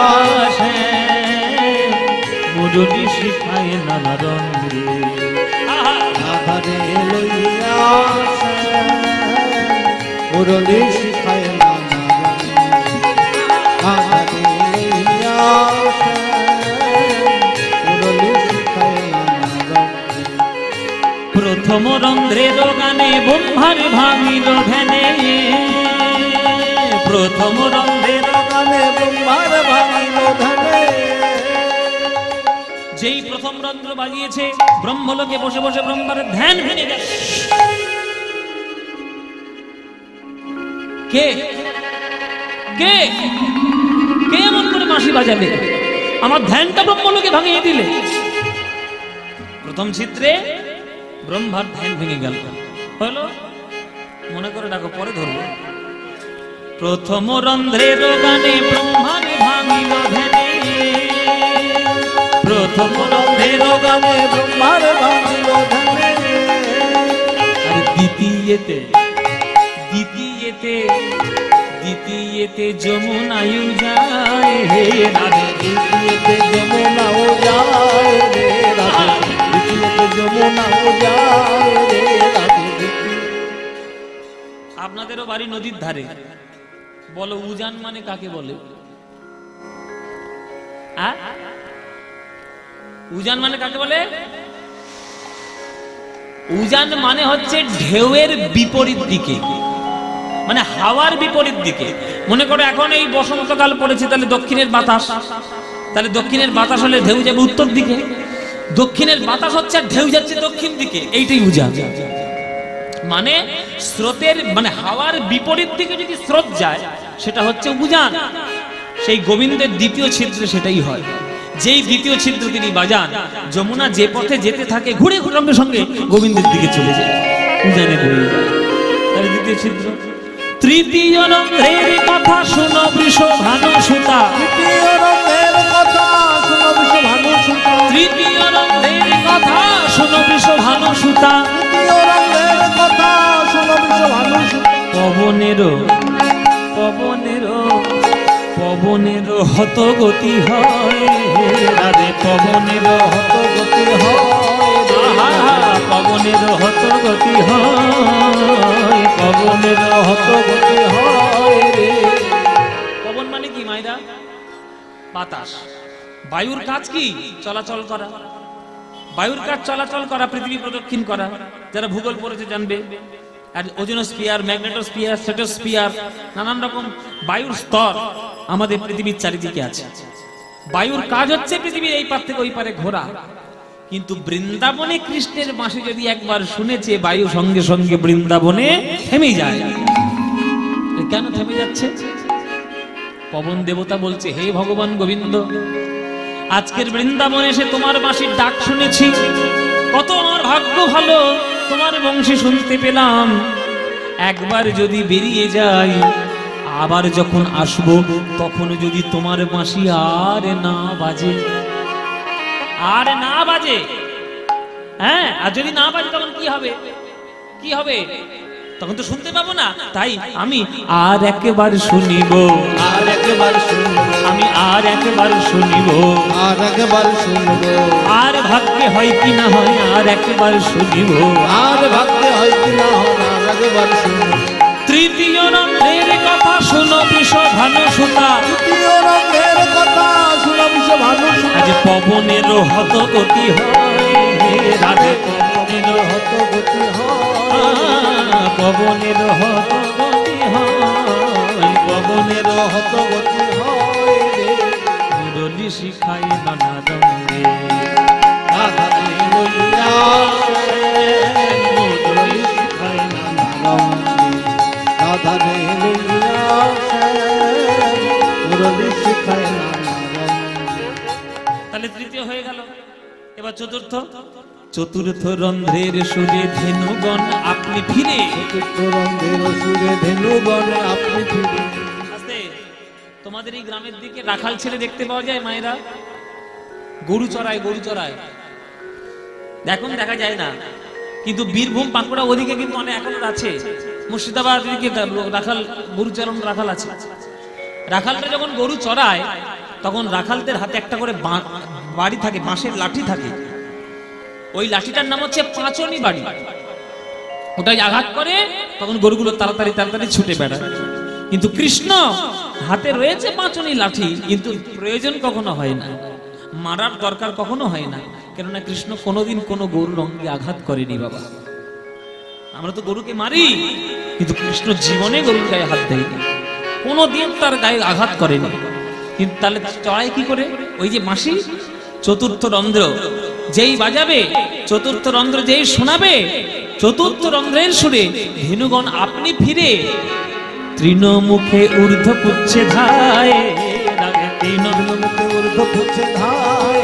মুরলি শিখায় নানা রঙে, আহা রাধারে লইয়া মুরলি শিখায় নানা রঙে, রাধারে লইয়া মুরলি শিখায় নানা রঙে। প্রথম রন্ধ্রের গানে ব্রহ্মার ভাঙিল ধ্যানে, প্রথম রন্ধ্রের গানে ব্রহ্মার ভাঙিল ধ্যানে। যেই প্রথম রন্ধ্র বাজিয়েছে, ব্রহ্মলোকে বসে বসে ব্রহ্মার ধ্যান ভেঙে গেল। কে কে কে এমন করে বাঁশি বাজালে? আমার ধ্যানটা ব্রহ্মলোকে ভাঙিয়ে দিলে। প্রথম ছিদ্রে ব্রহ্মার ধ্যান ভেঙে গেল। হলো, মনে করে ডাকো, পরে ধরবো। প্রথম রন্ধ্রের গানে ব্রহ্মার ভাঙিল ধ্যানে, প্রথম রন্ধ্রের গানে ব্রহ্মার ভাঙিল ধ্যানে। আর দ্বিতীয়তে দ্বিতীয়তে দ্বিতীয়তে যমুনায়ু যায় হে রাধে, দ্বিতীয়তে যমুনাও যায় রে রাধে, দ্বিতীয়তে যমুনাও যায় রে রাধে। আপনাদেরও বাড়ি নদীর ধারে, বলো উজান মানে কাকে বলে? উজান মানে কাকে বলে? উজান মানে হচ্ছে ঢেউয়ের বিপরীত দিকে, মানে হাওয়ার বিপরীত দিকে। মনে করো এখন এই বসন্তকাল পড়েছে, তাহলে দক্ষিণের বাতাস, তাহলে দক্ষিণের বাতাস হলে ঢেউ যাবে উত্তর দিকে, দক্ষিণের বাতাস হচ্ছে আর ঢেউ যাচ্ছে দক্ষিণ দিকে, এইটাই উজান। মানে স্রোতের মানে হাওয়ার বিপরীত দিকে যদি স্রোত যায় সেটা হচ্ছে উজান। সেই গোবিন্দের দ্বিতীয় ছিদ্রে সেটাই হয়। যেই দ্বিতীয় ছিদ্র তিনি বাজান, যমুনা যে পথে যেতে থাকে ঘুরে সঙ্গে সঙ্গে গোবিন্দের দিকে চলে যায়, উজানে ঘুরে যায়। তার দ্বিতীয় ছিদ্র। তৃতীয় রন্ধ্রের কথা শুনো বৃষভানু সুতা, তৃতীয় রঙের কথা শুনো বৃষভানু সুতা, তৃতীয় রন্ধ্রের কথা শুনো বৃষভানু সুতা, তৃতীয় রঙের কথা শুনো বৃষভানু সুতা। পবনেরও পবনেরও পবনেরও হত গতি হয় রাধে, পবনেরও হত গতি হয়, পবনেরও হত গতি হয়, পবনেরও হত গতি হয় রে। পবন মানে কি মাইরা? বাতাস। বায়ুর কাজ কি? চলাচল করা। বায়ুর কাজ চলাচল করা, পৃথিবী প্রদক্ষিণ করা। যারা ভূগোল পড়েছে জানবে। আর ওজোনোস্ফিয়ার, ম্যাগনেটোস্ফিয়ার, স্ট্র্যাটোস্ফিয়ার, নানান রকম বায়ুর স্তর আমাদের পৃথিবীর চারিদিকে আছে। বায়ুর কাজ হচ্ছে পৃথিবীর এই পার থেকে ওই পারে ঘোরা। কিন্তু বৃন্দাবনে কৃষ্ণের বাঁশি যদি একবার শুনেছে, বায়ু সঙ্গে সঙ্গে বৃন্দাবনে থেমে যায়। কেন থেমে যাচ্ছে? পবন দেবতা বলছে, হে ভগবান গোবিন্দ, আজকের বৃন্দাবনে এসে তোমার বাঁশির ডাক শুনেছি, কত আমার ভাগ্য ভালো, তোমার বংশী শুনতে পেলাম। একবার যদি বেরিয়ে যাই, আবার যখন আসবো তখন যদি তোমার বাঁশি আর না বাজে, আর না বাজে, হ্যাঁ, আর যদি না বাজে তখন কি হবে? কি হবে? তখন তো শুনতে পাবো না। তাই আমি আর একবার শুনিব, আর একবার শুনবো, আমি আর একবার শুনিব, আর একবার শুনবো, আর ভাগ্যে হয় কি না হয় আর একবার শুনিব। আর ভাবতে হয় কি না হয় আর একবার শুনবো। তৃতীয় রন্ধ্রের কথা শুনো বৃষভানু সুতা, তৃতীয় রঙের কথা শুনো বিশ্বভানু সুতা। আজ পবনের হতগতি হয় রাধে, পবনের হত গতি হয়, পবনের হতগতি হয়, পবনের হত গতি হয় রে। মুরলি শিখায় নানা রঙে, রাধা রে লইয়া মুরলি শিখায় নানা রঙে, রাধা রে লইয়া মুরলি শিখায় নানা রঙে। তাহলে তৃতীয় হয়ে গেল। এবার চতুর্থ। চতুর্থ রন্ধ্রের সুরে ধেনুগণ আপনি ফিরে, চতুর্থ রঙের সুরে ধেনুগণ আপনি ফিরে। আস্তে। তোমাদের এই গ্রামের দিকে রাখাল ছেলে দেখতে পাওয়া যায় মায়েরা, গরু চড়ায়, গরু চড়ায়, এখন দেখা যায় না, কিন্তু বীরভূম বাঁকুড়া ওদিকে কিন্তু অনেক এখনো আছে। মুর্শিদাবাদ দিকে রাখাল, গরু চালানো রাখাল আছে। রাখালটা যখন গরু চড়ায় তখন রাখালদের হাতে একটা করে বাড়ি থাকে, বাঁশের লাঠি থাকে। ওই লাঠিটার নাম হচ্ছে পাঁচনি বাড়ি। ওটাই আঘাত করে তখন গরুগুলো তাড়াতাড়ি তাড়াতাড়ি ছুটে বেড়ায়। কিন্তু কৃষ্ণ হাতে রয়েছে পাঁচনি লাঠি, কিন্তু প্রয়োজন কখনো হয় না, মারার দরকার কখনো হয় না, কেননা কৃষ্ণ কোনোদিন কোনো গরুর অঙ্গে আঘাত করেনি বাবা। আমরা তো গরুকে মারি, কিন্তু কৃষ্ণ জীবনে গরুর গায়ে হাত দেয়নি, কোনোদিন তার গায়ে আঘাত করেনি। কিন্তু তাহলে চড়াই কি করে? ওই যে মাসি, চতুর্থ রন্ধ্র যেই বাজাবে, চতুর্থ রন্ধ্র যেই শোনাবে, চতুর্থ রন্ধ্রের সুরে ধেনুগণ আপনি ফিরে, তৃণমুখে ঊর্ধ্ব পুচ্ছে ধায় রাগে, তৃণমুখে ঊর্ধ্ব পুচ্ছে ধায়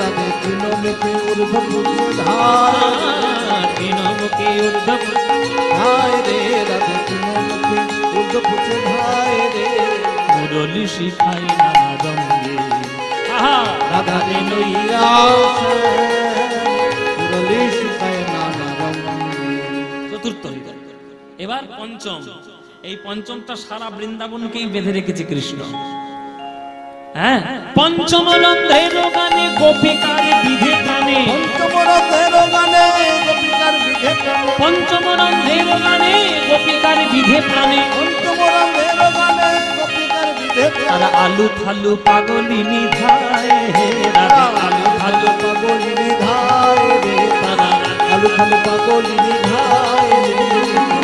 রাধে, তৃণমুখে ঊর্ধ্ব পুচ্ছে ধায়, তৃণমুখে ঊর্ধ্ব ধায় রে রাধে, তৃণমুখে ঊর্ধ্ব পুচ্ছে ধায় রে। মুরলি শিখাই নানা রঙে, আহা রাধা রে লইয়া মুরলি শিখায় নানা রঙে। চতুর্থ। এবার পঞ্চম। এই পঞ্চমটা সারা বৃন্দাবনকেই বেঁধে রেখেছে কৃষ্ণ। হ্যাঁ, পঞ্চম রন্ধ্রের গানে গোপিকার বিধে প্রাণে, পঞ্চম রথের গানে গোপিকার বিধে প্রাণে, পঞ্চম রন্ধ্রের গানে গোপিকার বিধে প্রাণে, পঞ্চম রথের গানে গোপিকার বিধে প্রাণে। তারা আলু ফালু পাগলিনী ধায় রাধে, আলু ফালু পাগলিনী ধায় রে, তারা আলু খালু পাগলিনী ধায় রে,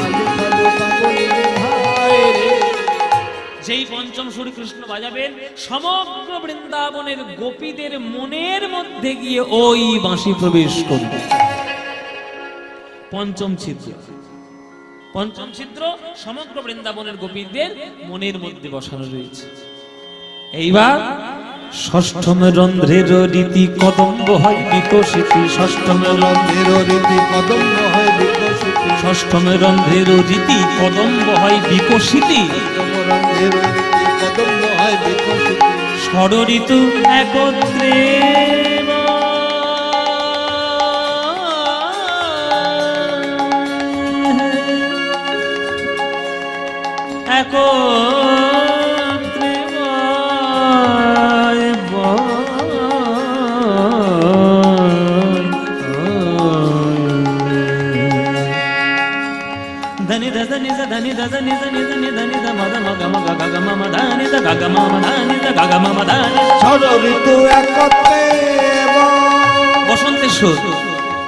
আলু খালু পাগলিনী ধায় রে। যেই পঞ্চম সুর কৃষ্ণ বাজাবেন, সমগ্র বৃন্দাবনের গোপীদের মনের মধ্যে গিয়ে ওই বাঁশি প্রবেশ করবে। পঞ্চম ছিদ্র, পঞ্চম ছিদ্র সমগ্র বৃন্দাবনের গোপীদের মনের মধ্যে বসানো রয়েছে। এইবার ষষ্ঠম রন্ধ্রের রীতি কদম্ব হয় বিকশিত, ষষ্ঠম রথের রীতি কদম্ব হয় বিকশিত, ষষ্ঠম রন্ধ্রের রীতি কদম্ব হয় বিকশিত, পঞ্চম রথের রীতি কদম্ব হয় বিকশিত। ষড় ঋতু একত্রে একত্রে ధని ధ ధని ధ ధని ధ ధని ధని ధని ధని ధ మద మగ మగ గగ మమ ధని ధ గగ మమ ధని ధ గగ మమ ధని। ষড় ঋতু একত্রে বসন্তের সুর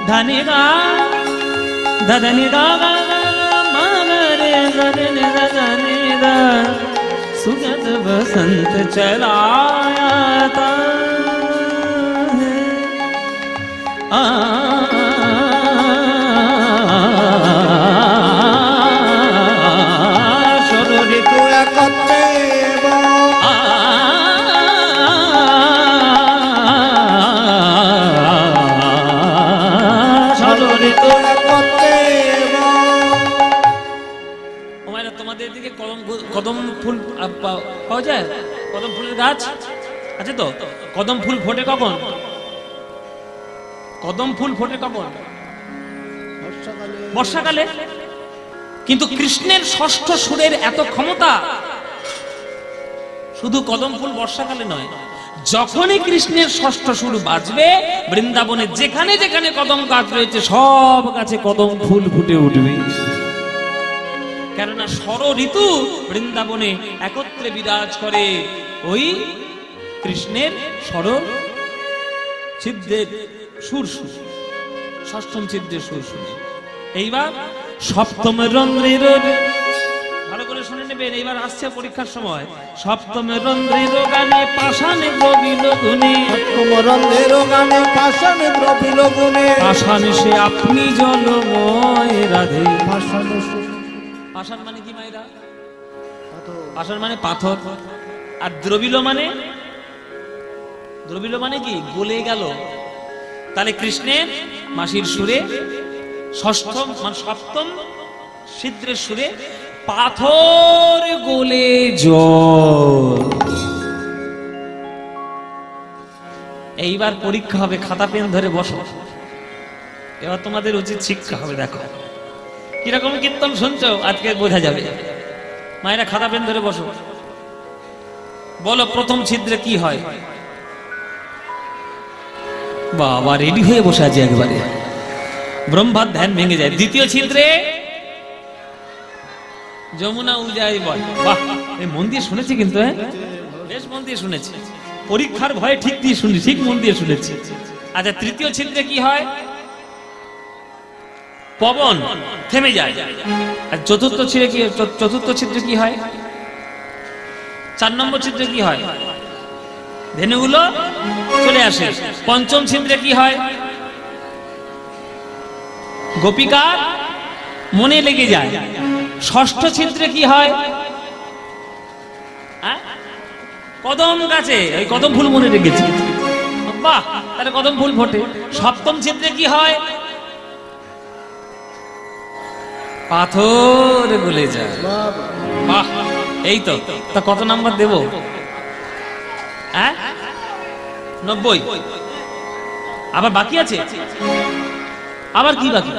ধানি গা ধানি গা গা মগ রে ধানি ধ ধানি ধ সুগত বসন্ত চলায়া তা আ ষড় ঋতু একত্রে ষড় ঋতু একত্রে। তোমাদের দিকে কদম ফুল পাওয়া যায়? কদম ফুলের গাছ আছে তো? কদম ফুল ফোটে কখন? কদম ফুল ফোটে কখন? বর্ষাকালে। বর্ষাকালে। কিন্তু কৃষ্ণের ষষ্ঠ সুরের এত ক্ষমতা, শুধু কদম ফুল বর্ষাকালে নয়, যখনই কৃষ্ণের ষষ্ঠ সুর বাজবে বৃন্দাবনে যেখানে যেখানে কদম গাছ রয়েছে সব গাছে কদম ফুল ফুটে উঠবে। কেননা ষড় ঋতু বৃন্দাবনে একত্রে বিরাজ করে ওই কৃষ্ণের ষড় ছিদ্রের সুর শুনে, ষষ্ঠম ছিদ্রের সুর শুনে। এইবার সপ্তম রন্ধ্রের, ভালো করে শুনে নেবেন, এইবার আসছে পরীক্ষার সময়। সপ্তম রন্ধ্রের গানে পাষাণে দ্রবিল গুণে, সপ্তম রন্ধ্রের গানে পাষাণে দ্রবিল গুণে, পাষাণ সে আপনি জলময় রাধে। পাষাণ পাষাণ মানে কি মায়েরা? পাষাণ মানে পাথর, আর দ্রবিল মানে, দ্রবিল মানে কি? গলে গেল। তাহলে কৃষ্ণের মাসির সুরে ষষ্ঠম মানে সপ্তম ছিদ্রের সুরে পাথর গলে জল। এইবার পরীক্ষা হবে, খাতা পেন ধরে বসো। এবার তোমাদের উচিত শিক্ষা হবে। দেখো কিরকম কীর্তন শুনছো আজকে বোঝা যাবে। মায়েরা খাতা পেন ধরে বসো, বলো প্রথম ছিদ্রে কি হয়? বাবা রেডি হয়ে বসে আছে একবারে, ব্রহ্মার ধ্যান ভেঙে যায়। দ্বিতীয় ছিদ্রে যমুনা উজাই বয়। বাহ, এই মন দিয়ে শুনেছি কিন্তু, হ্যাঁ বেশ মন দিয়ে শুনেছি, পরীক্ষার ভয়ে ঠিক দিয়ে শুনি, ঠিক মন দিয়ে শুনেছি। আচ্ছা তৃতীয় ছিদ্রে কি হয়? পবন থেমে যায়। আর চতুর্থ ছিদ্রে কি, চতুর্থ ছিদ্রে কি হয়? 4 নম্বর ছিদ্রে কি হয়? ধেনুগুলো চলে আসে। পঞ্চম ছিদ্রে কি হয়? গোপিকার মনে লেগে যায়। ষষ্ঠ ছিদ্রে কি হয়? কদম গাছে ওই কদম ফুল মনে লেগেছে, বাহ, তাহলে কদম ফুল ফোটে। সপ্তম ছিদ্রে কি হয়? পাথর গলে যায়। বাহ, এই তো। তা কত নাম্বার দেব? 90। আবার বাকি আছে? আবার কি বাকি?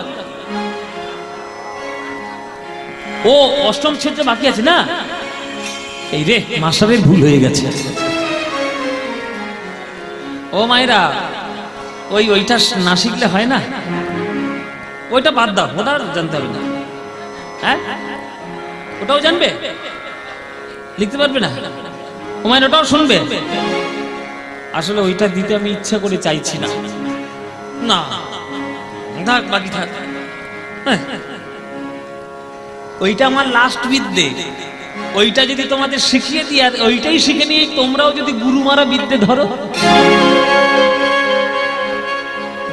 ও অষ্টম ছিদ্রে বাকি আছে না? এই রে, মাস্টারের ভুল হয়ে গেছে। ও মায়েরা, ওইটা না শিখলে হয় না, ওইটা বাদ দাও, ওটা জানতে হবে না। হ্যাঁ ওটাও জানবে, লিখতে পারবে না? ও মায়ের ওটাও শুনবে। আসলে ওইটা দিতে আমি ইচ্ছা করে চাইছি না, না থাক, বাকি থাক। ওইটা আমার লাস্ট বিদ্যে। ওইটা যদি তোমাদের শিখিয়ে দিই আর ওইটাই শিখে নিয়ে তোমরাও যদি গুরুমারা বিদ্যে ধরো,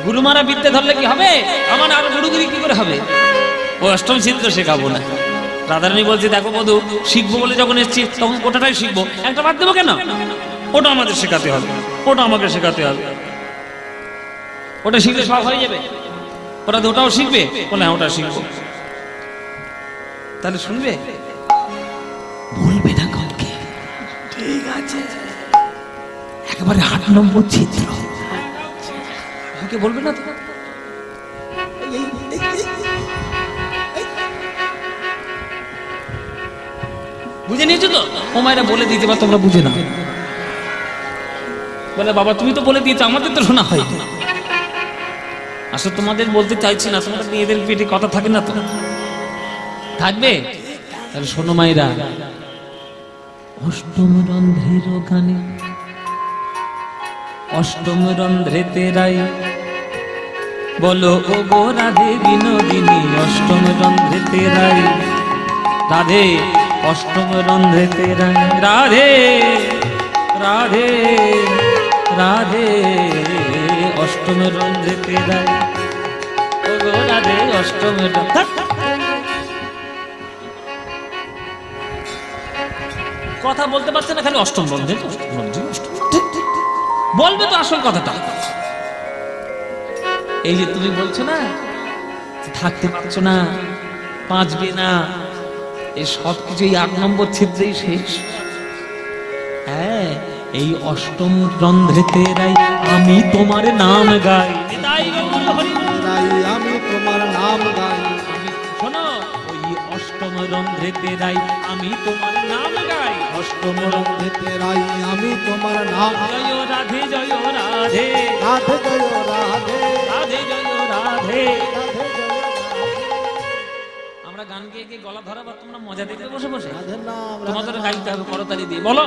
গুরুমারা বিদ্যে ধরলে কি হবে? আমার আর গুরুগিরি কি করে হবে? ও অষ্টম ছিদ্র শেখাবো না। রাধারানী বলছে দেখো বধূ, শিখবো বলে যখন এসছি তখন ওটাটাই শিখবো, একটা বাদ দেবো কেন? ওটা আমাদের শেখাতে হবে, ওটা আমাকে শেখাতে হবে। ওটা শিখলে সব হয়ে যাবে। ওরা ওটাও শিখবে, বলে হ্যাঁ ওটা শিখবো। তাহলে শুনবে, বলবে না কাউকে, ঠিক আছে? একেবারে 8 নম্বর ছিদ্র, কাউকে বলবে না তো? বুঝে নিয়েছো তো? ও মায়েরা বলে দিতে বা তোমরা বুঝে না, বলে বাবা তুমি তো বলে দিয়েছো, আমাদের তো শোনা হয়। আসলে তোমাদের বলতে চাইছি না, তোমাদের মেয়েদের পেটে কথা থাকে না তো, থাকবে। তাহলে শোনো মায়েরা, অষ্টম রন্ধ্রের গানে, অষ্টম রন্ধ্রে তেরাই, বলো ও গো রাধে বিনোদিনী, অষ্টম রন্ধ্রে তেরাই, রাধে অষ্টম রন্ধ্রে তেরাই, রাধে রাধে রাধে অষ্টম রন্ধ্রে তেরাই, ও গো রাধে অষ্টম। কথা বলতে পারছে না, খালি অষ্টম রন্ধ্রে, বলবে তো আসল কথাটা। এই যে তুমি বলছো না থাকতে পারছো না, বাঁচবে না, এই সব কিছু 8 নম্বর ছিদ্রেই শেষ। হ্যাঁ, এই অষ্টম রন্ধ্রেতে রাই আমি তোমার নাম গাই। নিতাই গৌর হরি বল। রাই আমি তোমার নাম গাই। শোনো, ওই অষ্টম রন্ধ্রেতে রাই আমি তোমার নাম গাই। অষ্টম রন্ধ্রেতে রাই আমি তোমার নাম। জয় রাধে জয় রাধে, রাধে জয় রাধে, রাধে জয় রাধে। রাধে জয় রাধে। আমরা গান গেয়ে গিয়ে গলা ধরাবার, তোমরা মজা দেখবে বসে বসে। রাধে নাম, তোমাদের রাধে গাইতে হবে করতালি দিয়ে। বলো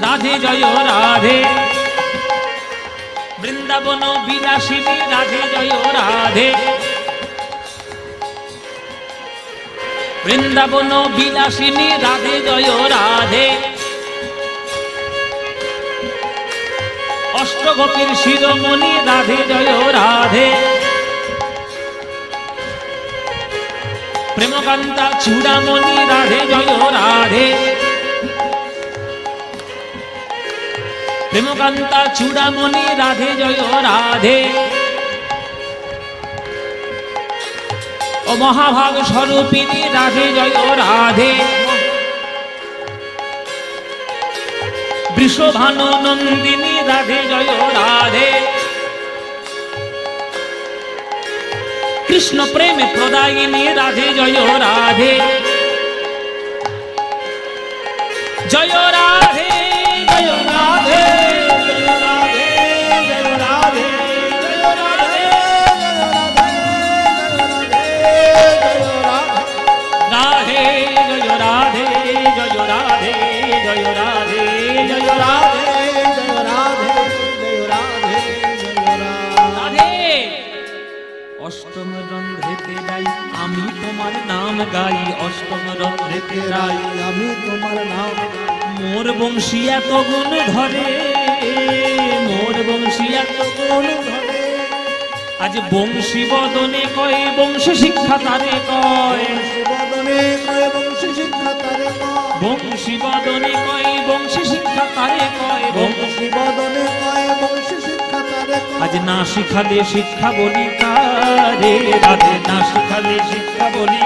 রাধে জয় রাধে, বৃন্দাবন বিলাসিনী রাধে জয় রাধে, বৃন্দাবন বিলাসিনী রাধে জয় রাধে, অষ্টগোপীর শিরোমণি রাধে জয় রাধে, প্রেমকান্তা চূড়ামণি রাধে জয় রাধে, প্রেমকান্তা চূড়ামণি রাধে জয় রাধে, ও মহাভাগ স্বরূপিণী রাধে জয় রাধে, বৃষভানু নন্দিনী রাধে জয় রাধে, কৃষ্ণ প্রেমে প্রদায়িনী রাধে জয় রাধে, জয় রাধে জয় রাধে, জয় রাধে জয় রাধে, জয় রাধে রাধে জয় রাধে, জয় রাধে জয় রাধে, জয় রাধে রাধে। অষ্টম রন্ধ্রেতে রাই আমি তোমার নাম গাই। অষ্টম রন্ধ্রেতে রাই আমি তোমার নাম। মোর বংশী এত গুণ ধরে, মোর বংশী এত গুণ ধরে, আজ বংশী বদনে কয় বংশ শিক্ষা তারে কয়, বদনে কয় বংশী শিক্ষা তারে কয়, বংশী বদনে কয় বংশী শিক্ষা তারে কয়, বংশী বদনে কয় বংশী শিক্ষা তারে কয়। আজ না শিখালে শিক্ষা বলি কারে রাধে, না শিখালে শিক্ষা বলি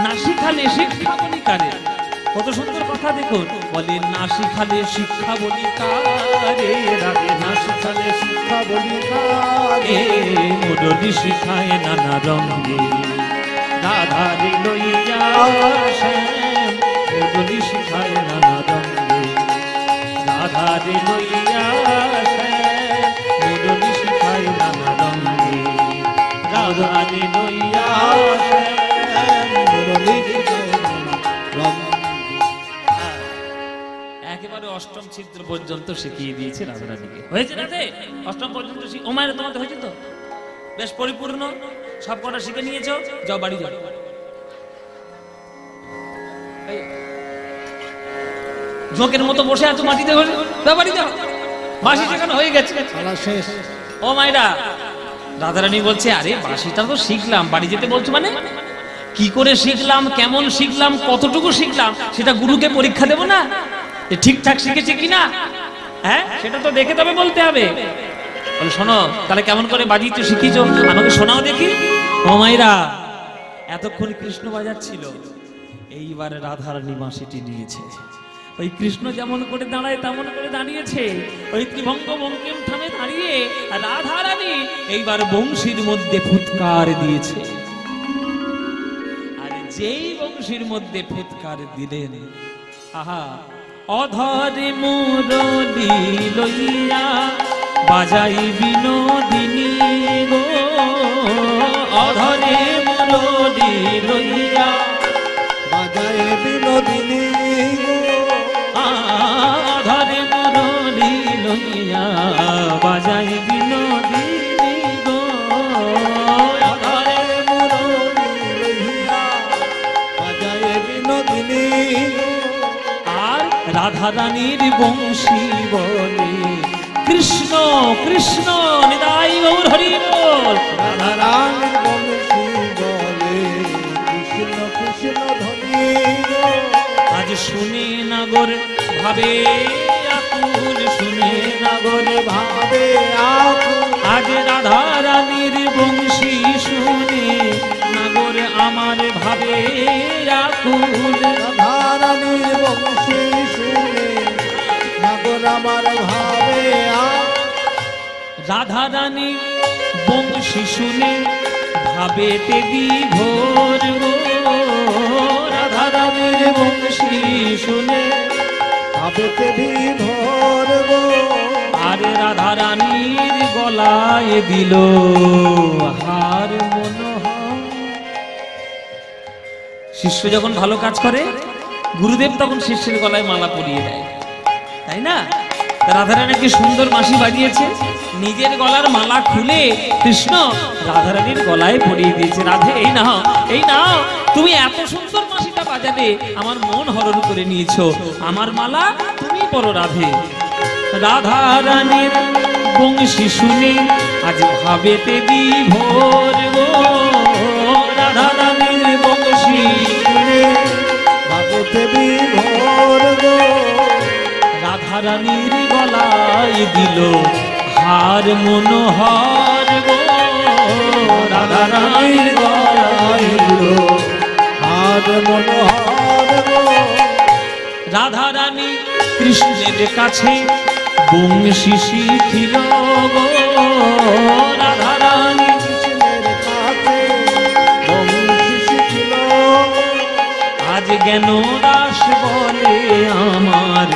না শিখালে শিক্ষা বলি কারে। কত সুন্দর কথা দেখুন, বলে না শিখালে শিক্ষা বলি কারে রাধে, না শিখালে শিক্ষা বলি কারে। মুরলি শিখায় নানা রঙে রাধারে লইয়া শ্যাম, মুরলি শিখায় নানা রঙে রাধারে লইয়া শ্যাম, মুরলি শিখায় নানা রঙে রাধারে লইয়া শ্যাম, মুরলি শিখায় নানা রঙে। একেবারে অষ্টম ছিদ্র পর্যন্ত শিখিয়ে দিয়েছে রাধারানীকে। হয়েছে রাধে? অষ্টম পর্যন্ত ও মায়ের তোমাদের হয়েছে তো? বেশ পরিপূর্ণ, সব কটা শিখে নিয়েছো, যাও বাড়ি যাও। ঝোঁকের মতো বসে আছো মাটিতে, বাড়ি যাও, বাঁশি শেখানো হয়ে গেছে। শেষ। ও মায়েরা, রাধারানী বলছে আরে বাঁশিটা তো শিখলাম, বাড়ি যেতে বলছো মানে? কি করে শিখলাম, কেমন শিখলাম, কতটুকু শিখলাম, সেটা গুরুকে পরীক্ষা দেবো না যে ঠিকঠাক শিখেছে কিনা? হ্যাঁ, সেটা তো দেখে তবে বলতে হবে। শোনো তাহলে কেমন করে বাজিয়েছো শিখিয়েছো আমাকে শোনাও দেখি। ও মায়েরা, এতক্ষণ কৃষ্ণ বাজাচ্ছিল, এইবার রাধারানী বাঁশিটি নিয়েছে। ওই কৃষ্ণ যেমন করে দাঁড়ায় তেমন করে দাঁড়িয়েছে, ওই ত্রিভঙ্গ বঙ্কিম থামে দাঁড়িয়ে রাধারানী এইবার বংশীর মধ্যে ফুৎকার দিয়েছে। আর যেই বংশীর মধ্যে ফুৎকার দিলেন, আহা, অধরে মুরলি লইয়া বাজাই বিনোদিনী গো, অধরে মুরলি লইয়া বাজায় বিনোদিনী গো, অধরে মুরলি লইয়া বাজাই বিনোদিনী গো, অধরে মুরলি লইয়া বাজায় বিনোদিনী গো। আর রাধারানীর বংশী বলে কৃষ্ণ কৃষ্ণ, নিতাই গৌর হরি বল। রাধারানীর বংশী বলে কৃষ্ণ কৃষ্ণ ধ্বনি গো। আজ শুনে নাগর ভাবে আকুল, শুনে নাগর ভাবে আকুল, আজ রাধারানীর বংশী শুনে নাগর আমার ভাবে আকুল। রাধারানীর রানীর বংশী শুনে নাগর আমার ভাবে রাধা রানী বংশী শুনে ভাবেতে বিভোর গো। রাধা রানীর বংশী শুনে ভাবেতে বিভোর গো। আরে রাধা রানীর গলায় দিল হার মনোহর। শিষ্য যখন ভালো কাজ করে গুরুদেব তখন শিষ্যের গলায় মালা পরিয়ে দেয়, তাই না? রাধারানী কি সুন্দর বাঁশি বাজিয়েছে, নিজের গলার মালা খুলে কৃষ্ণ রাধারানীর গলায় পরিয়ে দিয়েছে। রাধে এই নাও, এই নাও, তুমি এত সুন্দর বাঁশিটা বাজালে আমার মন হরণ করে নিয়েছো, আমার মালা তুমি পরো রাধে। রাধারানীর বংশী শুনে আজ ভাবেতে বিভোর গো। রাধারানীর বংশী শুনে ভাবেতে বিভোর গো। রাধারানীর গলায় দিল হার মনোহর গো। রাধারানীর গলায় দিল হার মনোহর গো। রাধারানী কৃষ্ণের কাছে বংশী শিখিল গো। রাধারানী কৃষ্ণের কাছে বংশী শিখিল। আজ জ্ঞান রাস বলে আমার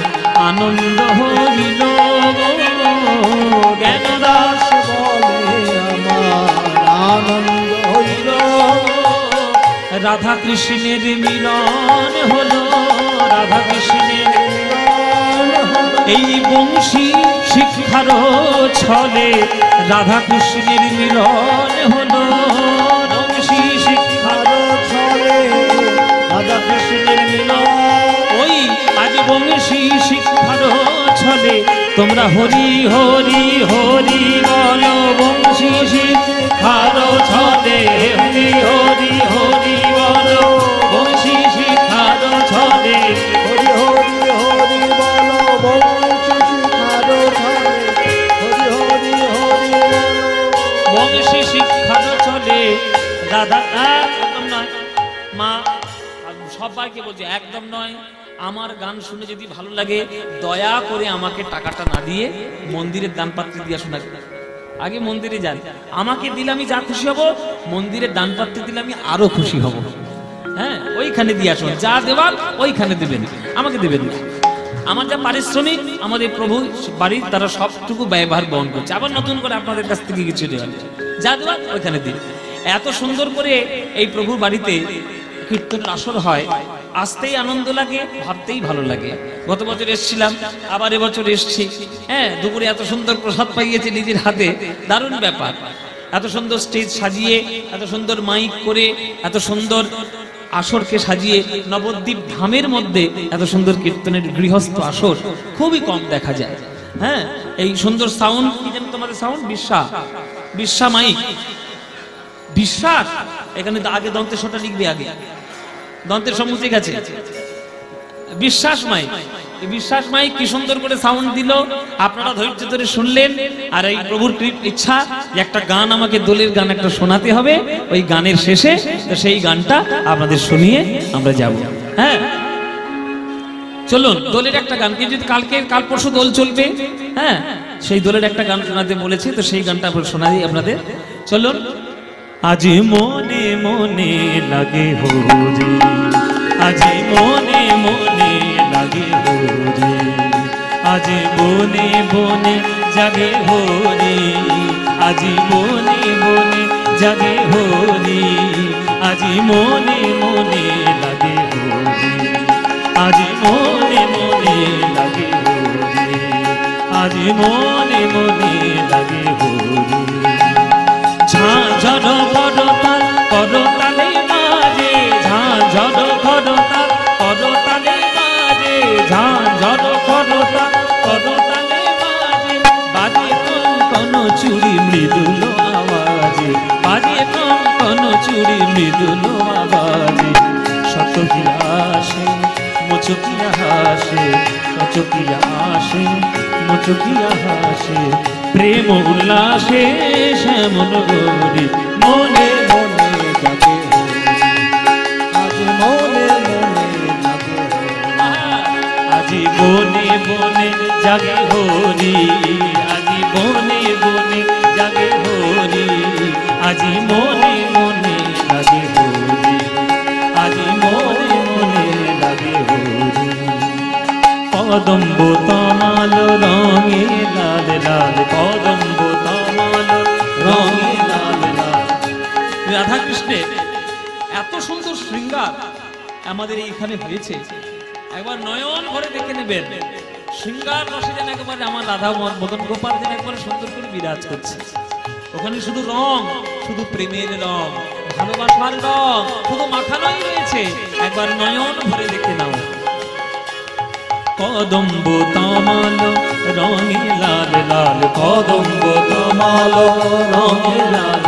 আনন্দ হইল গো। জ্ঞান রাস বলে আমার আনন্দ হইল। রাধা কৃষ্ণের মিলন হলো, রাধা কৃষ্ণের এই বংশী শিক্ষার ছলে রাধা কৃষ্ণের মিলন হলো। বংশী শিক্ষার ছলে রাধা কৃষ্ণের মিলন। ওই আজ বংশী শিক্ষার ছলে তোমরা হরি হরি হরি বলো। বংশী শিক্ষার ছলে হরি হরি হরি বলো। বংশী শিক্ষার ছলে হরি হরি হরি বলো। বংশী শিখার ছলে হরি হরি হরি বলো। বংশী শিক্ষার চলে দাদা। একদম নয় মা, সবাইকে বলছে একদম নয়। আমার গান শুনে যদি ভালো লাগে দয়া করে আমাকে টাকাটা না দিয়ে মন্দিরের দান পাত্রে দিয়ে শোনা। আগে মন্দিরে যান, আমাকে দিলে আমি যা খুশি হব, মন্দিরের দান পাত্রে দিলে আমি আরো খুশি হব। হ্যাঁ, ওইখানে দিয়ে আসুন, যা দেওয়ার ওইখানে দেবেন, আমাকে দেবেন না। আমার যা পারিশ্রমিক আমাদের প্রভু বাড়ির তারা সবটুকু ব্যয়ভার বহন করছে, আবার নতুন করে আপনাদের কাছ থেকে কিছু দেওয়া যা দেওয়ার ওইখানে দিন। এত সুন্দর করে এই প্রভুর বাড়িতে কীর্তনের আসর হয়, আসতেই আনন্দ লাগে, ভাবতেই ভালো লাগে। গত বছর এসেছিলাম, আবার এবছর এসছি। হ্যাঁ, দুপুরে এত সুন্দর প্রসাদ পাইয়েছি নিজের হাতে, দারুণ ব্যাপার। এত সুন্দর স্টেজ সাজিয়ে, এত সুন্দর মাইক করে, এত সুন্দর আসরকে সাজিয়ে নবদ্বীপ ধামের মধ্যে এত সুন্দর কীর্তনের গৃহস্থ আসর খুবই কম দেখা যায়। হ্যাঁ, এই সুন্দর সাউন্ড, কি জানো তোমাদের সাউন্ড? বিশ্বা মাইক, বিশ্বাস। এখানে আগে দন্তের শটা লিখবে, আগে দন্তের সম্মুখে গেছে বিশ্বাস মাইক। এই বিশ্বাস মাইক কি সুন্দর করে সাউন্ড দিল, আপনারা ধৈর্য ধরে শুনলেন। আর এই প্রভুর ইচ্ছা যে একটা গান আমাকে দোলের গান একটা শোনাতে হবে, ওই গানের শেষে তো সেই গানটা আপনাদের শুনিয়ে আমরা যাব। হ্যাঁ, চলুন দোলের একটা গান, কি যদি কাল পরশু দোল চলবে, হ্যাঁ সেই দোলের একটা গান শোনাতে বলেছি, তো সেই গানটা শোনাই আপনাদের। চলুন। আজ মনে মনে লাগে হরি, আজ মনে মনে লাগে হরি, আজ বনে বনে জাগে হরি, আজ বনে বনে জাগে হরি, আজ মনে মনে লাগে হরি, আজ মনে মনে লাগে হরি, আজ মনে মনে লাগে হরি। ঝাঁঝর করতাল করতালে বাজে, ঝাঁঝর করতাল করতালে বাজে, ঝাঁঝর করতাল করতালে বাজে, বাজে কঙ্কন চুরি মৃদুল আওয়াজে, বাজে কঙ্কন চুরি মৃদুল আওয়াজে। শতকিয়া আসে মুচকিয়া হাসে, শতকিয়া আসে মুচকিয়া হাসে, প্রেম উল্লাসে শ্যামল গৌরী মনে মনে জাগে হরি, আজ মনে মনে জাগে হরি। জাগে হরি, আজি বনে বনে জাগে হরি, আজি মনে মনে লাগে হরি, আজি মনে মনে লাগে হরি। কদম্ব তমাল রঙে লাল লাল, কদম্ব তমাল রঙে লাল লাল। রাধা কৃষ্ণের এত সুন্দর শৃঙ্গার আমাদের এইখানে হয়েছে, একবার নয়ন ভরে দেখে নেবেন। শৃঙ্গার রসে যেন একেবারে আমার রাধা মদন গোপাল যেন একবারে সুন্দর করে বিরাজ করছে। ওখানে শুধু রং, শুধু প্রেমের রং, ভালোবাসার রং শুধু মাখানোই রয়েছে, একবার নয়ন ভরে দেখে নাও। কদম্ব তমাল রঙে লাল লাল, কদম্ব তমাল রঙে লাল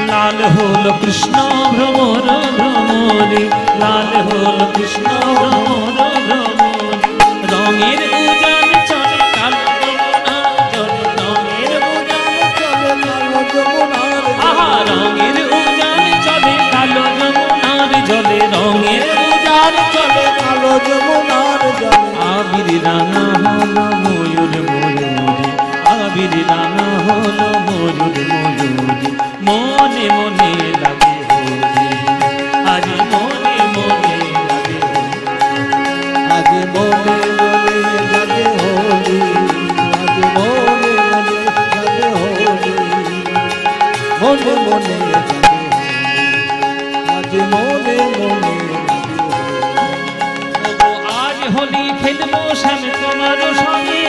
লাল, হল কৃষ্ণ ভ্রমর ভ্রমরে, লাল হল কৃষ্ণ ভ্রমর ভ্রমরে। রঙের উজান চলে কালো যমুনার জলে, রঙের উজান চলে কালো যমুনার জলে। আহা, রঙের উজান চলে কালো যমুনার জলে, রঙের উজান চলে কালো যমুনার জলে। আবির রাঙা হলো ময়ূর ময়ূরী, আবির রাঙা হলো ময়ূর ময়ূরী, মনে মনে লাগে হরি, আজ মনে মনে লাগে হরি। আজ মনে মনে লাগে হরি, আজ মনে মনে লাগে হরি, মনে মনে লাগে হরি, আজ মনে মনে লাগে হরি। ওগো আজ হোলি খেলবো শ্যাম তোমার সঙ্গে,